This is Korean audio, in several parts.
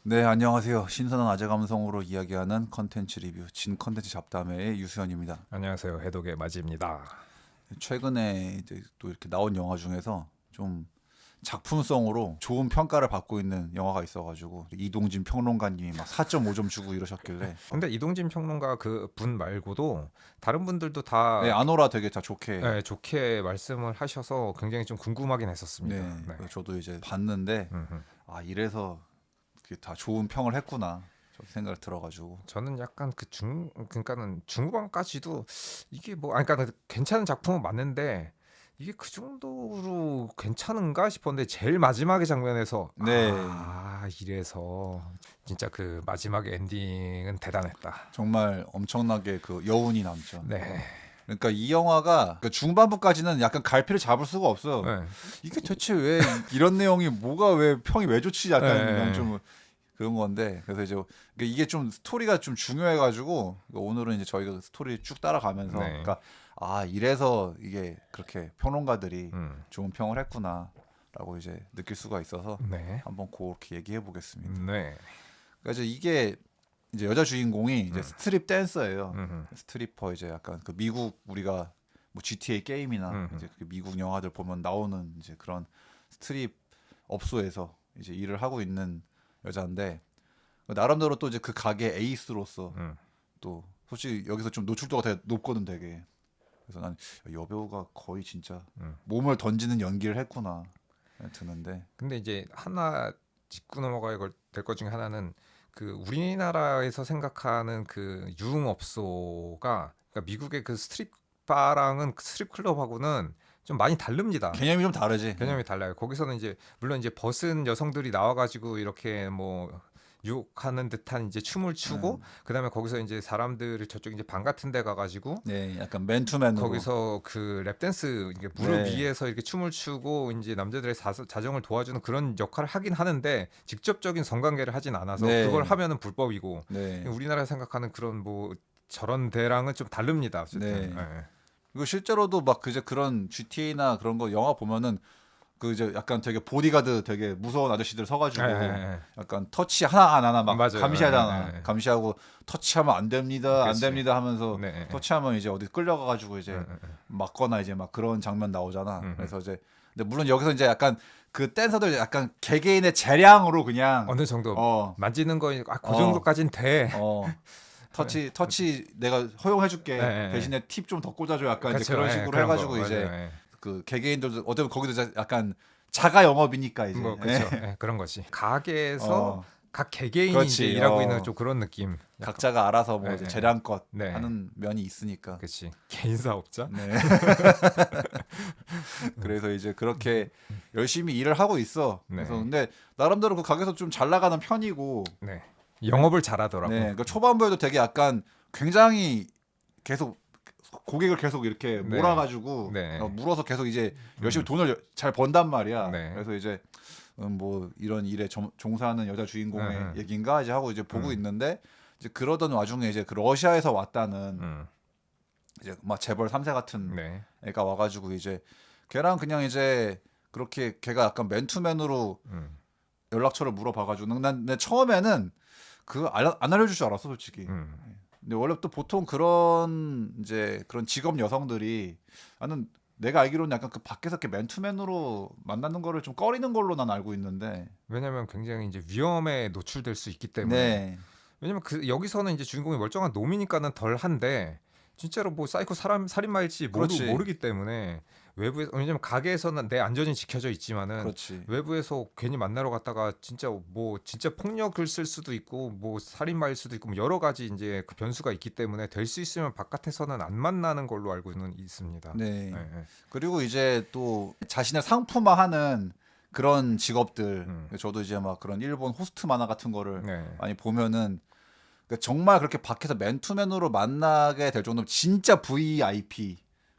네, 안녕하세요. 신선한 아재 감성으로 이야기하는 컨텐츠 리뷰 진 컨텐츠 잡담회의 유수현입니다. 안녕하세요. 해독의 마지입니다. 최근에 이제 또 이렇게 나온 영화 중에서 좀 작품성으로 좋은 평가를 받고 있는 영화가 있어가지고 이동진 평론가님이 막 4.5점 주고 이러셨길래 근데 이동진 평론가 그 분 말고도 다른 분들도 네, 다 아노라 되게 다 좋게 좋게 말씀을 하셔서 굉장히 좀 궁금하긴 했었습니다. 네, 네. 그래서 저도 이제 봤는데 음흠. 아 이래서 이게 다 좋은 평을 했구나 저 생각이 들어가지고 저는 약간 그러니까는 중후반까지도 이게 뭐 아니 그러니까 괜찮은 작품은 맞는데 이게 그 정도로 괜찮은가 싶었는데 제일 마지막의 장면에서 네 이래서 진짜 그 마지막의 엔딩은 대단했다. 정말 엄청나게 그 여운이 남죠. 네. 그러니까 이 영화가 그 중반부까지는 약간 갈피를 잡을 수가 없어. 네. 이게 대체 왜 이런 내용이 뭐가 왜 평이 왜 좋지? 약간 네. 난 좀 그런 건데 그래서 이제 그러니까 이게 좀 스토리가 좀 중요해가지고 오늘은 이제 저희가 그 스토리 쭉 따라가면서 네. 그러니까 아 이래서 이게 그렇게 평론가들이 음. 좋은 평을 했구나라고 이제 느낄 수가 있어서 네. 한번 그렇게 얘기해 보겠습니다. 네. 그래서 이게 이제 여자 주인공이 이제 스트립 댄서예요. 음흠. 스트리퍼 이제 약간 그 미국 우리가 뭐 GTA 게임이나 이제 그 미국 영화들 보면 나오는 이제 그런 스트립 업소에서 이제 일을 하고 있는 여자인데 나름대로 또 이제 그 가게 에이스로서 음. 또 솔직히 여기서 좀 노출도가 되게 높거든 되게. 그래서 난 여배우가 거의 진짜 몸을 던지는 연기를 했구나 드는데 근데 이제 하나 짚고 넘어가야 될 것 중에 하나는 그 우리나라에서 생각하는 그 유흥업소가 그러니까 미국의 그 스트립 바랑은 스트립 클럽하고는 좀 많이 다릅니다. 개념이 좀 다르지. 개념이 달라요. 거기서는 이제 물론 이제 벗은 여성들이 나와가지고 이렇게 뭐 유혹하는 듯한 이제 춤을 추고 그다음에 거기서 이제 사람들을 저쪽 이제 방 같은 데 가가지고 네, 약간 맨투맨으로. 거기서 그 랩댄스 이게 무릎 네, 위에서 이렇게 춤을 추고 이제 남자들의 자정을 도와주는 그런 역할을 하긴 하는데 직접적인 성관계를 하진 않아서 그걸 네, 하면은 불법이고 네, 우리나라에 생각하는 그런 뭐 저런 데랑은 좀 다릅니다. 어쨌든 네. 그리고 실제로도 막 그제 그런 GTA나 그런 거 영화 보면은 그 이제 약간 되게 보디가드 되게 무서운 아저씨들 예, 예, 서가지고 예. 약간 터치 하나 안 하나 막 맞아요. 감시하잖아. 예, 예, 감시하고 터치하면 안 됩니다, 안 그렇지. 됩니다 하면서 네, 예, 예. 터치하면 이제 어디 끌려가가지고 예, 이제 예, 맞거나 이제 막 그런 장면 나오잖아. 음. 그래서 이제 근데 물론 여기서 이제 약간 그 댄서들 약간 개개인의 재량으로 그냥 어느 정도 어, 만지는 거 그 어, 정도까진 돼. 어. 터치 내가 허용해줄게 예, 예. 대신에 팁 좀 더 꽂아줘 약간 이제 그렇죠. 그런 예, 식으로 그런 거 해가지고 맞아요. 이제 예. 그 개개인들도 어떻게 보면 거기도 약간 자가 영업이니까 이제 뭐 그렇죠. 예, 그런 거지. 가게에서 어 각 개개인이 이제 그렇지 일하고 있는 좀 그런 느낌. 약간. 각자가 알아서 뭐 예, 이제 예, 예. 재량껏 네, 하는 면이 있으니까 그렇지. 개인 사업자. 네 그래서 이제 그렇게 열심히 일을 하고 있어 그래서 네, 근데 나름대로 그 가게에서 좀 잘 나가는 편이고 네. 영업을 네 잘하더라고. 그 초반부에도 되게 약간 굉장히 계속 고객을 계속 이렇게 네, 몰아가지고 네, 물어서 계속 이제 열심히 음, 돈을 잘 번단 말이야. 네, 그래서 이제 뭐 이런 일에 종사하는 여자 음, 주인공의 음, 얘기인가 이제 하고 이제 보고 음, 있는데 이제 그러던 와중에 이제 그 러시아에서 왔다는 음, 이제 막 재벌 3세 같은 네, 애가 와가지고 이제 걔랑 그냥 이제 그렇게 걔가 약간 맨투맨으로 음, 연락처를 물어봐가지고 내 처음에는 그거 안 알려줄 줄 알았어 솔직히. 음. 근데 원래 또 보통 그런 이제 그런 직업 여성들이 나는 내가 알기로는 약간 그 밖에서 이렇게 맨투맨으로 만나는 거를 좀 꺼리는 걸로 난 알고 있는데. 왜냐면 굉장히 이제 위험에 노출될 수 있기 때문에. 네. 왜냐면 그 여기서는 이제 주인공이 멀쩡한 놈이니까는 덜한데 진짜로 뭐 사이코 사람 살인마일지 그렇지. 모르기 때문에 외부에서 왜냐면 가게에서는 내 안전이 지켜져 있지만은 그렇지. 외부에서 괜히 만나러 갔다가 진짜 뭐 진짜 폭력을 쓸 수도 있고 뭐 살인마일 수도 있고 뭐 여러 가지 이제 그 변수가 있기 때문에 될 수 있으면 바깥에서는 안 만나는 걸로 알고는 있습니다. 예, 네. 예. 그리고 이제 또 자신을 상품화하는 그런 직업들. 음. 저도 이제 막 그런 일본 호스트 만화 같은 거를 네. 많이 보면은 그러니까 정말 그렇게 밖에서 맨투맨으로 만나게 될 정도면 진짜 VIP,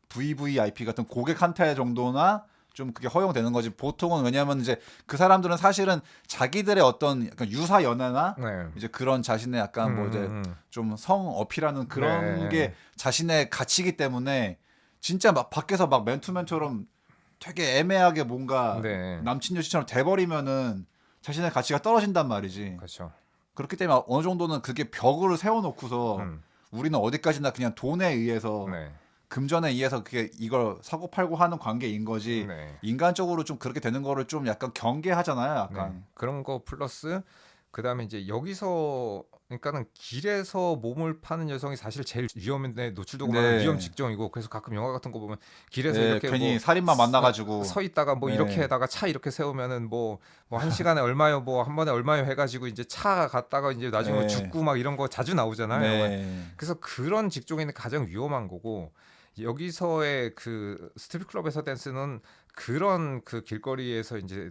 VVIP 같은 고객한테 정도나 좀 그게 허용되는 거지. 보통은 왜냐하면 이제 그 사람들은 사실은 자기들의 어떤 약간 유사 연애나 네. 이제 그런 자신의 약간 뭐 이제 좀 성 어필하는 그런 네. 게 자신의 가치이기 때문에 진짜 막 밖에서 막 맨투맨처럼 되게 애매하게 뭔가 네. 남친 여친처럼 돼버리면은 자신의 가치가 떨어진단 말이지. 그렇죠. 그렇기 때문에 어느 정도는 그게 벽을 세워놓고서 음. 우리는 어디까지나 그냥 돈에 의해서 네. 금전에 의해서 그게 이걸 사고 팔고 하는 관계인 거지. 네. 인간적으로 좀 그렇게 되는 거를 좀 약간 경계하잖아요. 네. 약간. 그런 거 플러스 그다음에 이제 여기서 그러니까는 길에서 몸을 파는 여성이 사실 제일 위험에 노출되고 많은 네. 위험 직종이고 그래서 가끔 영화 같은 거 보면 길에서 네, 이렇게 괜히 뭐 살인마 만나가지고. 서 있다가 뭐 네. 이렇게다가 차 이렇게 세우면은 뭐 한 시간에 얼마요 뭐 한 번에 얼마요 해가지고 이제 차 갔다가 이제 나중에 뭐 네. 죽고 막 이런 거 자주 나오잖아요. 영화에. 네. 그래서 그런 직종에는 가장 위험한 거고 여기서의 그 스트릿 클럽에서 댄스는 그런 그 길거리에서 이제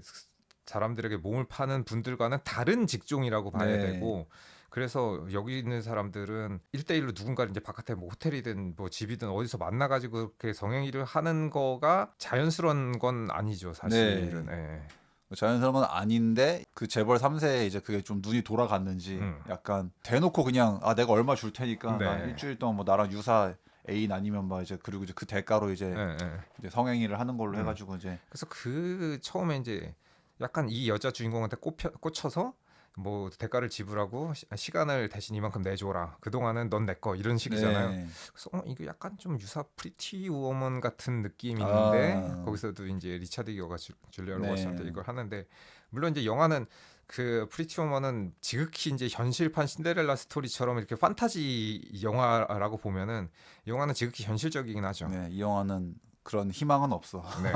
사람들에게 몸을 파는 분들과는 다른 직종이라고 봐야 네. 되고 그래서 여기 있는 사람들은 1대1로 누군가를 이제 바깥에 뭐 호텔이든 뭐 집이든 어디서 만나가지고 그렇게 성행위를 하는 거가 자연스러운 건 아니죠 사실은. 예. 자연스러운 건 아닌데 그 재벌 3세에 이제 그게 좀 눈이 돌아갔는지 약간 대놓고 그냥 아 내가 얼마 줄 테니까 나 네. 일주일 동안 뭐 나랑 유사 애인 아니면 막 이제 그리고 이제 그 대가로 이제, 예, 예. 이제 성행위를 하는 걸로 해가지고 이제 그래서 그 처음에 이제 약간 이 여자 주인공한테 꽂혀서 뭐 대가를 지불하고 시간을 대신 이만큼 내줘라. 그동안은 넌 내 거 이런 식이잖아요. 네. 그래서 이거 약간 좀 유사 프리티 우먼 같은 느낌인데 아. 거기서도 이제 리차드 기어가 줄리아 네. 로버츠한테 이걸 하는데 물론 이제 영화는 그 프리티 우먼은 지극히 이제 현실판 신데렐라 스토리처럼 이렇게 판타지 영화라고 보면은 영화는 지극히 현실적이긴 하죠. 네, 이 영화는 그런 희망은 없어. 네.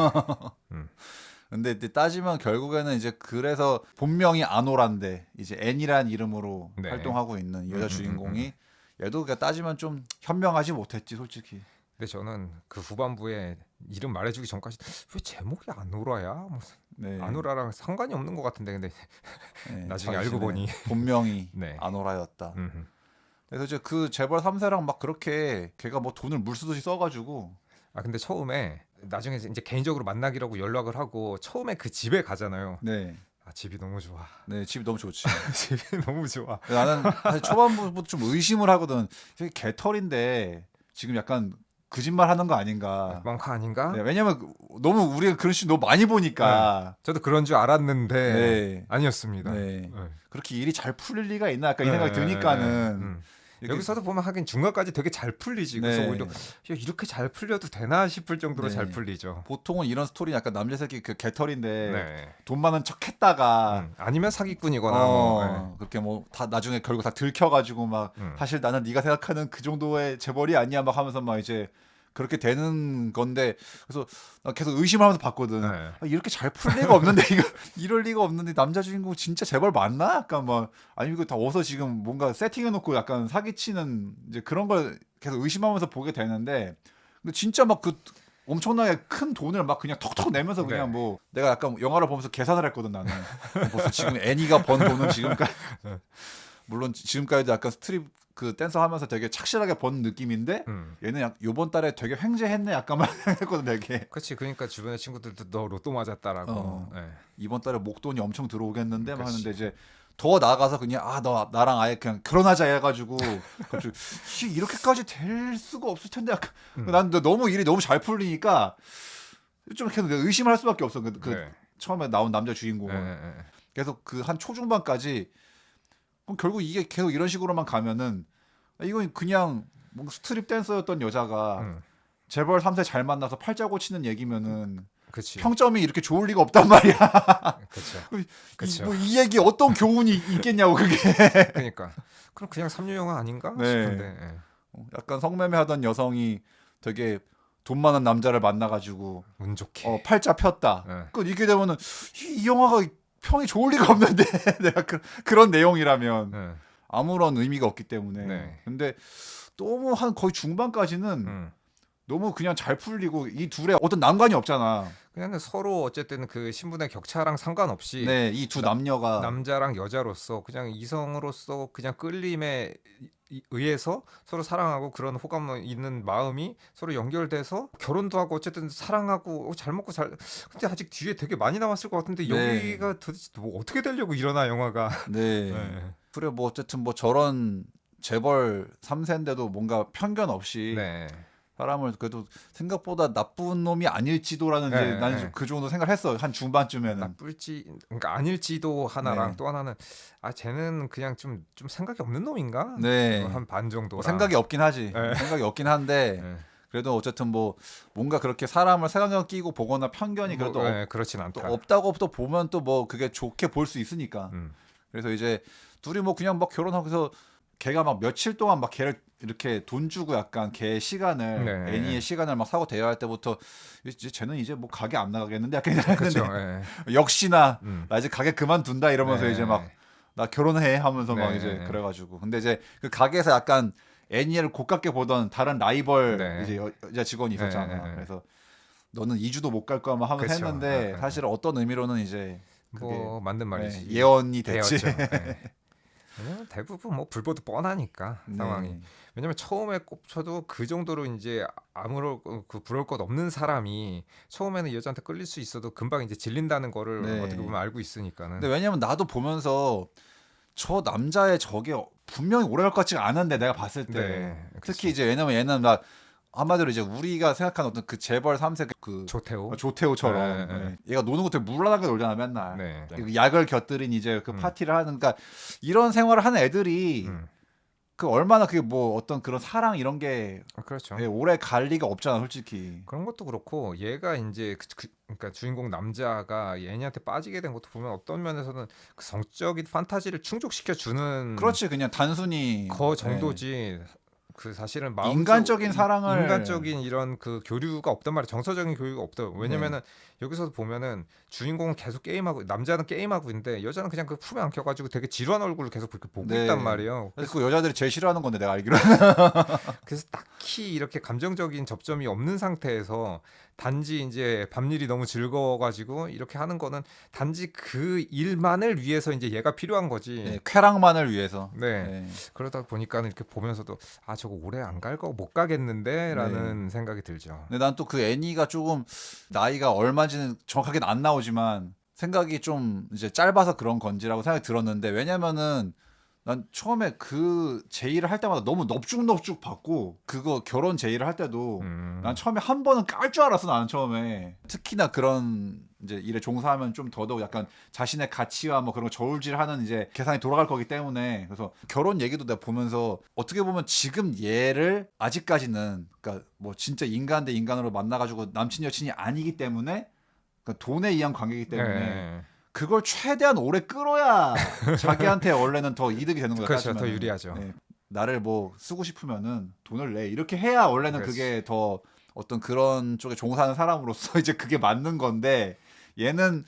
음. 근데 이제 따지면 결국에는 이제 그래서 본명이 아노란데 이제 앤이란 이름으로 네. 활동하고 있는 이 여자 주인공이 얘도 그냥 따지면 좀 현명하지 못했지 솔직히. 근데 저는 그 후반부에 이름 말해주기 전까지 왜 제목이 아노라야? 뭐 네. 아노라랑 상관이 없는 것 같은데 근데 네, 나중에 자신의 알고 보니 본명이 네. 아노라였다. 음. 그래서 이제 그 재벌 3세랑 막 그렇게 걔가 뭐 돈을 물쓰듯이 써가지고 아 근데 처음에 나중에 이제 개인적으로 만나기라고 연락을 하고 처음에 그 집에 가잖아요. 네, 아 집이 너무 좋아. 네 집이 너무 좋지. 집이 너무 좋아. 나는 사실 초반부터 좀 의심을 하거든. 이게 개털인데 지금 약간 거짓말 하는 거 아닌가. 망카 아닌가? 네, 왜냐면 너무 우리가 그런 씬 너무 많이 보니까. 저도 그런 줄 알았는데 네. 아니었습니다. 네. 네. 그렇게 일이 잘 풀릴 리가 있나 약간 이 네, 생각이 네, 드니까는 네. 이렇게- 여기서도 보면 하긴 중간까지 되게 잘 풀리지. 그래서 네. 오히려 야, 이렇게 잘 풀려도 되나 싶을 정도로 네. 잘 풀리죠. 보통은 이런 스토리 약간 남자 새끼 그 개털인데 네. 돈 많은 척했다가 아니면 사기꾼이거나 뭐. 네. 그렇게 뭐 다 나중에 결국 다 들켜가지고 막 사실 나는 네가 생각하는 그 정도의 재벌이 아니야 막 하면서 막 이제 그렇게 되는 건데 그래서 나 계속 의심하면서 봤거든. 네. 아, 이렇게 잘 풀 리가 없는데 이거 이럴 리가 없는데 남자 주인공 진짜 재벌 맞나? 약간 막 아니면 이거 다 어디서 지금 뭔가 세팅해놓고 약간 사기치는 이제 그런 걸 계속 의심하면서 보게 되는데 근데 진짜 막 그 엄청나게 큰 돈을 막 그냥 턱턱 내면서 그냥 네. 뭐 내가 약간 영화를 보면서 계산을 했거든 나는. 벌써 지금 애니가 번 돈은 지금까지 네. 물론 지금까지도 약간 스트립 그 댄서 하면서 되게 착실하게 번 느낌인데 얘는 요번 달에 되게 횡재했네 약간만 했거든 되게. 그렇지. 그러니까 주변의 친구들도 너 로또 맞았다라고. 어. 네. 이번 달에 목돈이 엄청 들어오겠는데 막 그치. 하는데 이제 더 나아가서 그냥 아 너 나랑 아예 그냥 결혼하자 해가지고 갑자기 씨, 이렇게까지 될 수가 없을 텐데 약간 난 너무 일이 너무 잘 풀리니까 좀 계속 의심할 수밖에 없어. 그 네. 처음에 나온 남자 주인공은 네, 네, 네. 계속 그 한 초중반까지 그럼 결국 이게 계속 이런 식으로만 가면은 이건 그냥 뭔가 스트립 댄서였던 여자가 재벌 3세 잘 만나서 팔자 고치는 얘기면은 그치. 평점이 이렇게 좋을 리가 없단 말이야. 그렇죠. 이, 그쵸. 뭐 이 얘기 어떤 교훈이 있겠냐고 그게. 그러니까 그럼 그냥 삼류 영화 아닌가 네. 싶은데. 예. 약간 성매매하던 여성이 되게 돈 많은 남자를 만나가지고 운 좋게. 팔자 폈다. 네. 그 이게 되면은 이 영화가 평이 좋을 리가 없는데 내가 그런 내용이라면 네. 아무런 의미가 없기 때문에. 네. 근데 너무 한 거의 중반까지는 너무 그냥 잘 풀리고 이 둘의 어떤 난관이 없잖아. 그냥 서로 어쨌든 그 신분의 격차랑 상관없이 네, 이 두 남녀가 남자랑 여자로서 그냥 이성으로서 그냥 끌림에 의해서 서로 사랑하고 그런 호감 있는 마음이 서로 연결돼서 결혼도 하고 어쨌든 사랑하고 잘 먹고 잘 근데 아직 뒤에 되게 많이 남았을 것 같은데 네. 여기가 도대체 뭐 어떻게 되려고 이러나 영화가. 네. 네. 그래 뭐 어쨌든 뭐 저런 재벌 3세인데도 뭔가 편견 없이 네. 사람을 그래도 생각보다 나쁜 놈이 아닐지도라는 이제 네, 나는 네. 그 정도 생각했어. 한 중반쯤에는. 나쁠지 그러니까 아닐지도 하나랑 네. 또 하나는 쟤는 그냥 좀 생각이 없는 놈인가? 네. 한 반 뭐 정도라. 생각이 없긴 하지. 네. 생각이 없긴 한데 네. 그래도 어쨌든 뭐 뭔가 그렇게 사람을 색안경 끼고 보거나 편견이 뭐, 그래도 그렇진 또 않다. 없다고 또 보면 또 뭐 그게 좋게 볼 수 있으니까. 음. 그래서 이제 둘이 뭐 그냥 막 결혼하고서 걔가 막 며칠 동안 막 걔를 이렇게 돈 주고 약간 걔 시간을 네. 애니의 시간을 막 사고 대여할 때부터 이제 쟤는 이제 뭐 가게 안 나가겠는데 약간 이랬는데 그렇죠. 네. 역시나 음. 나 이제 가게 그만둔다 이러면서 네. 이제 막 나 결혼해 하면서 막 네. 이제 그래가지고 근데 이제 그 가게에서 약간 애니를 고깝게 보던 다른 라이벌 네. 이제 여자 직원이 있었잖아. 네. 그래서 너는 2주도 못 갈 거야 막 하면서 그렇죠. 했는데 사실 어떤 의미로는 이제 그게 뭐 맞는 말이지. 예언이 됐지. 개였죠. 네. 왜냐면 대부분 뭐 불보도 뻔하니까 상황이. 네. 왜냐면 처음에 꼽쳐도 그 정도로 이제 아무런 그 부러울 것 없는 사람이 처음에는 이 여자한테 끌릴 수 있어도 금방 이제 질린다는 거를 네. 어떻게 보면 알고 있으니까는. 근데 왜냐면 나도 보면서 저 남자의 저게 분명히 오래 갈 것 같지가 않은데 내가 봤을 때 네, 특히 이제 왜냐면 얘는 막 한마디로 이제 우리가 생각하는 어떤 그 재벌 3세 그 조태호. 조태호처럼 네, 네. 얘가 노는 것도 무난하게 놀잖아 맨날 네. 그 약을 곁들인 이제 그 파티를 하는 그러니까 이런 생활을 하는 애들이 그 얼마나 그게 뭐 어떤 그런 사랑 이런 게 그렇죠. 오래 갈 리가 없잖아 솔직히. 그런 것도 그렇고 얘가 이제 그러니까 주인공 남자가 애니한테 빠지게 된 것도 보면 어떤 면에서는 그 성적인 판타지를 충족시켜 주는 그렇지 그냥 단순히 거 정도지. 그 사실은 인간적인 사랑을 인간적인 이런 그 교류가 없단 말이야. 정서적인 교류가 없다. 왜냐면은 여기서도 보면은 주인공은 계속 게임하고 남자는 게임하고 있는데 여자는 그냥 그 품에 안겨가지고 되게 지루한 얼굴을 계속 그렇게 보고 있단 말이에요. 그래서 그 여자들이 제일 싫어하는 건데 내가 알기로. 그래서 딱히 이렇게 감정적인 접점이 없는 상태에서 단지 이제 밤일이 너무 즐거워가지고 이렇게 하는 거는 단지 그 일만을 위해서 이제 얘가 필요한 거지. 네, 쾌락만을 위해서. 네. 네. 그러다 보니까는 이렇게 보면서도 저거 오래 안 갈 거 못 가겠는데라는 생각이 들죠. 근데 난 또 그 애니가 조금 나이가 얼마인지는 정확하게는 안 나오지만 생각이 좀 이제 짧아서 그런 건지라고 생각이 들었는데 왜냐면은 난 처음에 그 제의를 할 때마다 너무 넙죽넙죽 받고 그거 결혼 제의를 할 때도 난 처음에 한 번은 깔 줄 알았어 나는 처음에 특히나 그런 이제 일에 종사하면 좀 더더욱 약간 자신의 가치와 뭐 그런 거 저울질하는 이제 계산이 돌아갈 거기 때문에 그래서 결혼 얘기도 내가 보면서 어떻게 보면 지금 얘를 아직까지는 그러니까 뭐 진짜 인간 대 인간으로 만나가지고 남친 여친이 아니기 때문에 그러니까 돈에 의한 관계이기 때문에 네. 그걸 최대한 오래 끌어야 자기한테 원래는 더 이득이 되는 거야. 그렇죠. 더 따지면은. 유리하죠. 네. 나를 뭐 쓰고 싶으면은 돈을 내 이렇게 해야 원래는 그렇지. 그게 더 어떤 그런 쪽에 종사하는 사람으로서 이제 그게 맞는 건데 얘는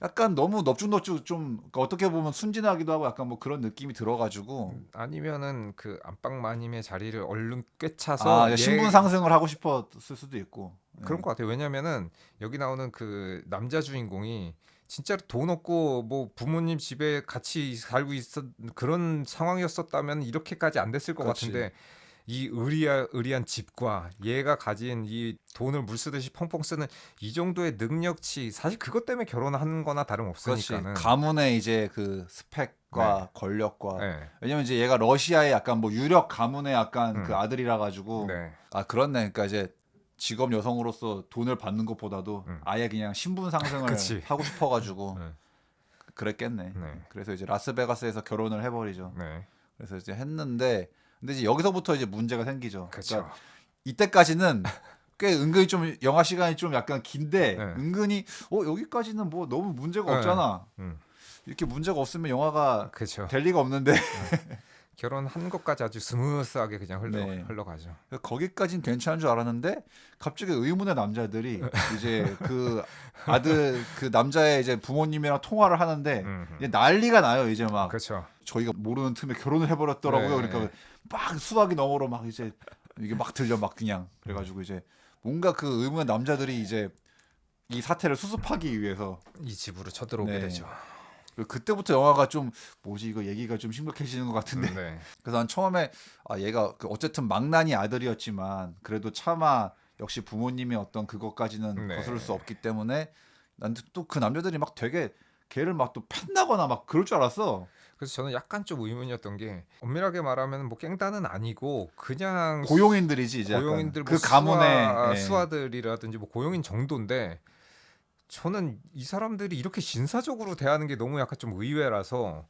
약간 너무 넙죽넙죽 좀 그러니까 어떻게 보면 순진하기도 하고 약간 뭐 그런 느낌이 들어가지고 아니면은 그 안방 마님의 자리를 얼른 꿰차서 이제 신분 상승을 하고 싶었을 수도 있고 그런 것 같아요. 왜냐면은 여기 나오는 그 남자 주인공이 진짜로 돈 없고 뭐 부모님 집에 같이 살고 있었 그런 상황이었었다면 이렇게까지 안 됐을 것 그렇지. 같은데 이 의리한 집과 얘가 가진 이 돈을 물 쓰듯이 펑펑 쓰는 이 정도의 능력치 사실 그것 때문에 결혼한 거나 그렇지. 다름없으니까는 가문의 이제 그 스펙과 권력과 네. 왜냐면 이제 얘가 러시아의 약간 뭐 유력 가문의 약간 그 음. 아들이라 가지고 네. 그렇네. 그러니까 이제 직업 여성으로서 돈을 받는 것보다도 아예 그냥 신분 상승을 그치. 하고 싶어 가지고 네. 그랬겠네. 네. 그래서 이제 라스베가스에서 결혼을 해버리죠. 네. 그래서 이제 했는데 근데 이제 여기서부터 이제 문제가 생기죠. 그렇죠. 그러니까 이때까지는 꽤 은근히 좀 영화 시간이 좀 약간 긴데 네. 은근히 여기까지는 뭐 너무 문제가 네. 없잖아. 이렇게 문제가 없으면 영화가 그렇죠. 될 리가 없는데 결혼한 것까지 아주 스무스하게 그냥 네. 흘러가죠. 거기까지는 괜찮은 줄 알았는데 갑자기 의문의 남자들이 이제 그 아들 그 남자의 이제 부모님이랑 통화를 하는데 이제 난리가 나요. 이제 막 그렇죠. 저희가 모르는 틈에 결혼을 해버렸더라고요. 네. 그러니까 막 수화기 너머로 막 이제 이게 막 들려 막 그냥 그래가지고 이제 뭔가 그 의문의 남자들이 이제 이 사태를 수습하기 위해서 이 집으로 쳐들어오게 네. 되죠. 그때부터 영화가 좀 뭐지 이거 얘기가 좀 심각해지는 것 같은데 네. 그래서 난 처음에 얘가 그 어쨌든 망나니 아들이었지만 그래도 차마 역시 부모님의 어떤 그것까지는 네. 거스를 수 없기 때문에 난 또 그 남자들이 막 되게 걔를 막 또 팬나거나 막 그럴 줄 알았어. 그래서 저는 약간 좀 의문이었던 게 엄밀하게 말하면 뭐 깽단은 아니고 그냥 고용인들이지 이제 약간 고용인들 뭐 그 가문의 예. 수하들이라든지 뭐 고용인 정도인데 저는 이 사람들이 이렇게 신사적으로 대하는 게 너무 약간 좀 의외라서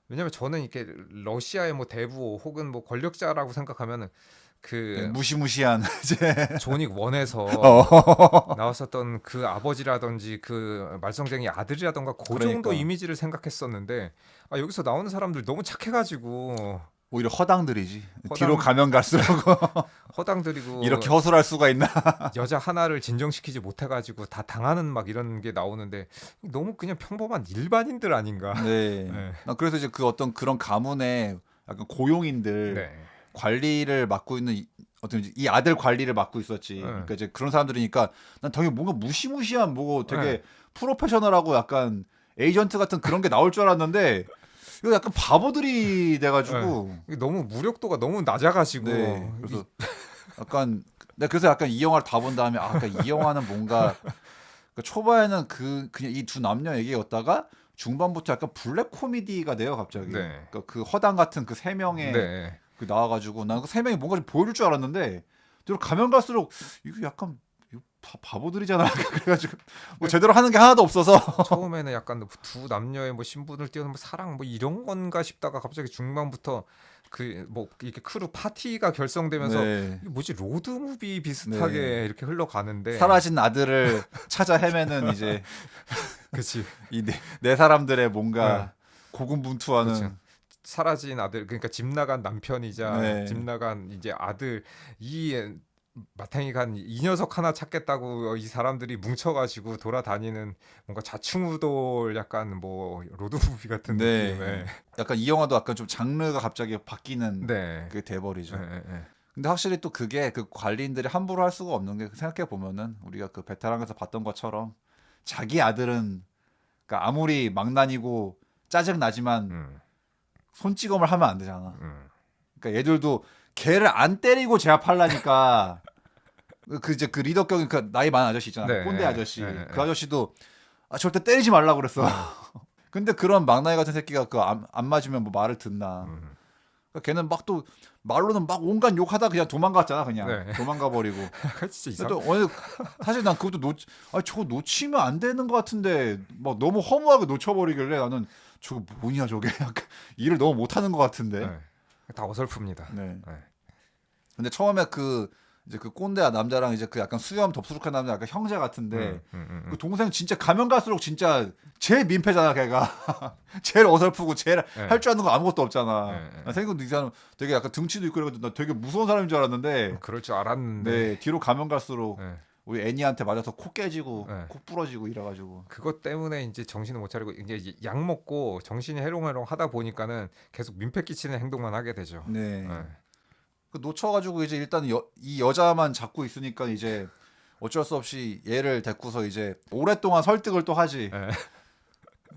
왜냐면 저는 이렇게 러시아의 뭐 대부 혹은 뭐 권력자라고 생각하면은 예, 그 무시무시한 이제 존윅 원에서 어. 나왔었던 그 아버지라든지 그 말썽쟁이 아들이라던가 그 정도 그러니까 이미지를 생각했었는데 아, 여기서 나오는 사람들 너무 착해가지고 오히려 허당들이지. 뒤로 허당 가면 갈수록 이렇게 허당들이고 허술할 수가 있나? 여자 하나를 진정시키지 못해가지고 다 당하는 막 이런 게 나오는데 너무 그냥 평범한 일반인들 아닌가. 네. 네. 나 그래서 이제 그 어떤 그런 가문의 약간 고용인들 네. 관리를 맡고 있는 어떤 이 아들 관리를 맡고 있었지. 네. 그러니까 이제 그런 사람들이니까 난 당연히 뭔가 무시무시한 뭐 네. 되게 프로페셔널하고 약간 에이전트 같은 그런 게 나올 줄 알았는데 이거 약간 바보들이 네. 돼가지고 이게 너무 무력도가 너무 낮아가지고 네. 그래서 약간 내가 그래서 약간 이 영화를 다 본 다음에 아, 그러니까 이 영화는 뭔가 그러니까 초반에는 그냥 이 두 남녀 얘기였다가 중반부터 약간 블랙 코미디가 돼요 갑자기. 네. 그러니까 그 허당 같은 그 세 명의 네. 그 나와가지고 난 그 세 명이 뭔가 좀 보여줄 줄 알았는데 뒤로 가면 갈수록 이거 약간 이거 바보들이잖아. 그래가지고 뭐 제대로 하는 게 하나도 없어서. 처음에는 약간 두 남녀의 뭐 신분을 띄우는 뭐 사랑 뭐 이런 건가 싶다가 갑자기 중반부터 그 뭐 이렇게 크루 파티가 결성되면서 네. 이게 뭐지 로드 무비 네. 비슷하게 이렇게 흘러가는데 사라진 아들을 찾아 헤매는 이제 그치 이 네 사람들의 네, 뭔가 그렇죠 고군분투하는 사라진 아들 그러니까 집 나간 남편이자 집 네. 나간 이제 아들 이 마탱이 간 이 녀석 하나 찾겠다고 이 사람들이 뭉쳐가지고 돌아다니는 뭔가 좌충우돌 약간 뭐 로드 무비 같은 네. 느낌의 약간 이 영화도 약간 좀 장르가 갑자기 바뀌는 네. 그게 예, 돼버리죠. 예, 예. 근데 확실히 또 그게 그 관리인들이 함부로 할 수가 없는 게 생각해 보면은 우리가 그 베테랑에서 봤던 것처럼 자기 아들은 그러니까 아무리 망나니고 짜증 나지만 음, 손찌검을 하면 안 되잖아. 음. 그러니까 얘들도 걔를 안 때리고 제압하려니까 그 이제 그 리더격인 그 나이 많은 아저씨 있잖아. 네, 그 꼰대 예, 예, 아저씨. 그 예. 아저씨도 아, 절대 때리지 말라고 그랬어. 예. 근데 그런 막나니 같은 새끼가 그 안 맞으면 뭐 말을 듣나. 음. 그러니까 걔는 막 또 말로는 막 온갖 욕하다 그냥 도망갔잖아. 그냥 네. 도망가 버리고. 약간 진짜 근데 이상. 또 어느 사실 난 그것도 아 저거 놓치면 안 되는 것 같은데 막 너무 허무하게 놓쳐버리길래 나는 저거 뭐냐 저게 약간 일을 너무 못하는 것 같은데. 네. 다 어설픕니다. 네. 네. 근데 처음에 그 이제 그 꼰대 남자랑 이제 그 약간 수염 덥수룩한 남자 약간 형제 같은데 그 동생 진짜 가면 갈수록 진짜 제일 민폐잖아 걔가. 제일 어설프고 제일 네. 할 줄 아는 거 아무것도 없잖아. 네, 네. 나 생각도 이 사람 되게 약간 등치도 있고 그래가지고 나 되게 무서운 사람인 줄 알았는데 그럴 줄 알았는데. 네 뒤로 가면 갈수록 네. 우리 애니한테 맞아서 코 깨지고 네. 코 부러지고 이래가지고 그것 때문에 이제 정신을 못 차리고 이제 약 먹고 정신이 해롱해롱 하다 보니까는 계속 민폐 끼치는 행동만 하게 되죠. 네. 네. 그 놓쳐가지고 이제 일단 이 여자만 잡고 있으니까 이제 어쩔 수 없이 얘를 데리고서 이제 오랫동안 설득을 또 하지. 네.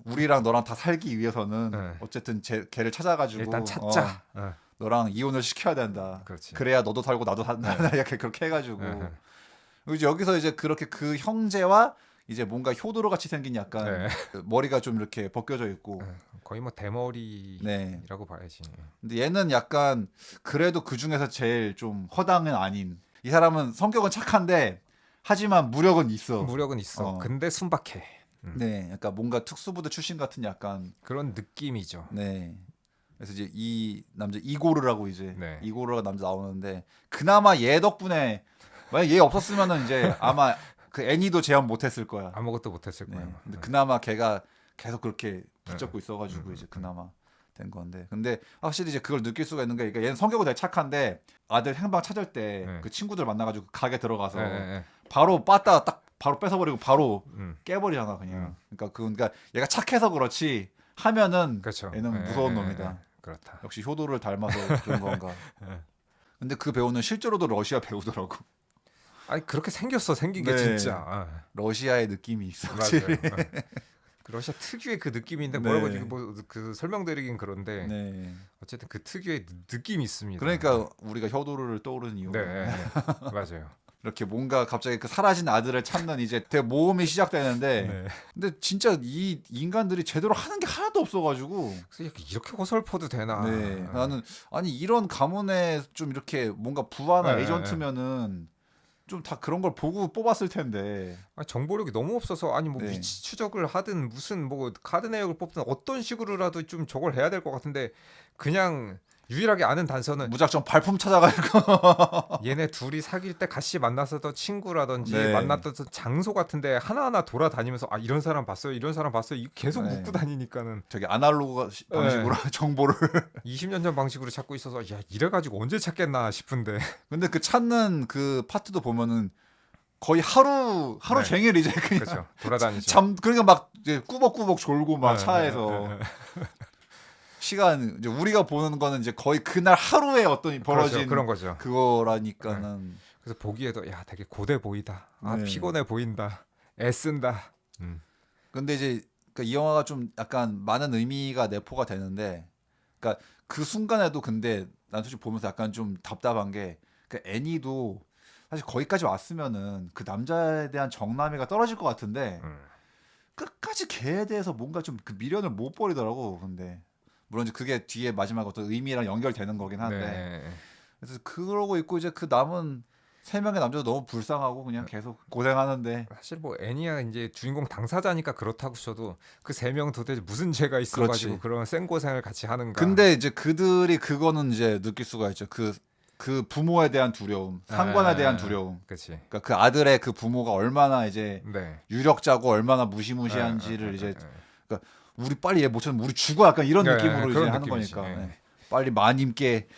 우리랑 너랑 다 살기 위해서는 네. 어쨌든 걔를 찾아가지고 일단 찾자. 네. 너랑 이혼을 시켜야 된다. 그렇지. 그래야 너도 살고 나도 산다. 네. 이렇게 그렇게 해가지고 네. 그리고 이제 여기서 이제 그렇게 그 형제와 이제 뭔가 효도로 같이 생긴 약간 네. 그 머리가 좀 이렇게 벗겨져 있고 네. 거의 뭐 대머리라고 네. 봐야지. 근데 얘는 약간 그래도 그 중에서 제일 좀 허당은 아닌 이 사람은 성격은 착한데 하지만 무력은 있어. 무력은 있어. 근데 순박해. 네, 약간 뭔가 특수부대 출신 같은 약간 그런 느낌이죠. 네. 그래서 이제 이 남자 이고르라고 이제 네. 이고르가 남자 나오는데 그나마 얘 덕분에 만약 얘 없었으면은 이제 아마 그 애니도 제압 못했을 거야. 아무것도 못했을 네. 거예요. 근데 그나마 걔가 계속 그렇게 붙잡고 네. 있어가지고 이제 그나마 된 건데. 근데 확실히 이제 그걸 느낄 수가 있는 게, 그러니까 얘는 성격은 되게 착한데 아들 행방 찾을 때 네. 그 친구들 만나가지고 가게 들어가서 네, 네, 네. 바로 빠따 딱 바로 뺏어버리고 바로 음. 깨버리잖아 그냥. 그러니까 얘가 착해서 그렇지 하면은 그렇죠. 얘는 네, 무서운 네, 놈이다. 네. 그렇다. 역시 효도를 닮아서 그런 건가. 네. 근데 그 배우는 실제로도 러시아 배우더라고. 아니 그렇게 생겼어 생긴 게 네. 진짜. 아, 러시아의 느낌이 있어. 맞아요. 확실히. 그 러시아 특유의 그 느낌인데 네. 뭐라고 이게 뭐그 설명드리긴 그런데 네. 어쨌든 그 특유의 느낌이 있습니다. 그러니까 우리가 효도를 떠오르는 이유가. 네, 네, 네. 맞아요. 이렇게 뭔가 갑자기 그 사라진 아들을 찾는 이제 대모험이 시작되는데 네. 근데 진짜 이 인간들이 제대로 하는 게 하나도 없어가지고 그래서 이렇게 어설퍼도 되나? 네 나는 아니 이런 가문에 좀 이렇게 뭔가 부하나 네, 에이전트면은 좀 다 그런 걸 보고 뽑았을 텐데 아니, 정보력이 너무 없어서 아니 뭐 네. 위치 추적을 하든 무슨 뭐 카드 내역을 뽑든 어떤 식으로라도 좀 저걸 해야 될 것 같은데 그냥 유일하게 아는 단서는 무작정 발품 찾아가지고 얘네 둘이 사귈 때 같이 만났었던 친구라든지 네. 만났던 장소 같은데 하나하나 돌아다니면서 아 이런 사람 봤어요 이런 사람 봤어요 이거 계속 네. 묻고 다니니까는 되게 아날로그 방식으로 정보를 20년 전 방식으로 찾고 있어서 야 이래가지고 언제 찾겠나 싶은데 근데 그 찾는 그 파트도 보면은 거의 하루 네. 종일 이제 그냥 그렇죠 돌아다니죠. 그러니까 막 이제 꾸벅꾸벅 졸고 막 네, 차에서 네, 네, 네. 시간 이제 우리가 보는 거는 이제 거의 그날 하루에 어떤 벌어진 그렇죠, 그런 거죠. 그거라니까는 그래서 보기에도 야 되게 고돼 보이다. 아 네. 피곤해 보인다. 애쓴다. 근데 이제 그이 영화가 좀 약간 많은 의미가 내포가 되는데 그러니까 그 순간에도 근데 난 솔직히 보면서 약간 좀 답답한 게 그 애니도 사실 거기까지 왔으면은 그 남자에 대한 정남이가 떨어질 것 같은데 끝까지 걔에 대해서 뭔가 좀 그 미련을 못 버리더라고. 근데 물론 이제 그게 뒤에 마지막 어떤 의미랑 연결되는 거긴 한데 네. 그래서 그러고 있고 이제 그 남은 세 명의 남자도 너무 불쌍하고 그냥 계속 고생하는데 사실 뭐 애니야 이제 주인공 당사자니까 그렇다고 쳐도 그 세 명 도대체 무슨 죄가 있어가지고 그렇지. 그런 생고생을 같이 하는가. 근데 이제 그들이 그거는 이제 느낄 수가 있죠. 그 부모에 대한 두려움, 상관에 대한 두려움. 그렇지. 그러니까 그 아들의 그 부모가 얼마나 이제 네. 유력자고 얼마나 무시무시한지를 이제 그러니까 우리 빨리 얘 못 찾으면 우리 죽어 약간 이런 네, 느낌으로 이제 그런 하는 느낌이지. 거니까. 네. 네. 빨리 마님께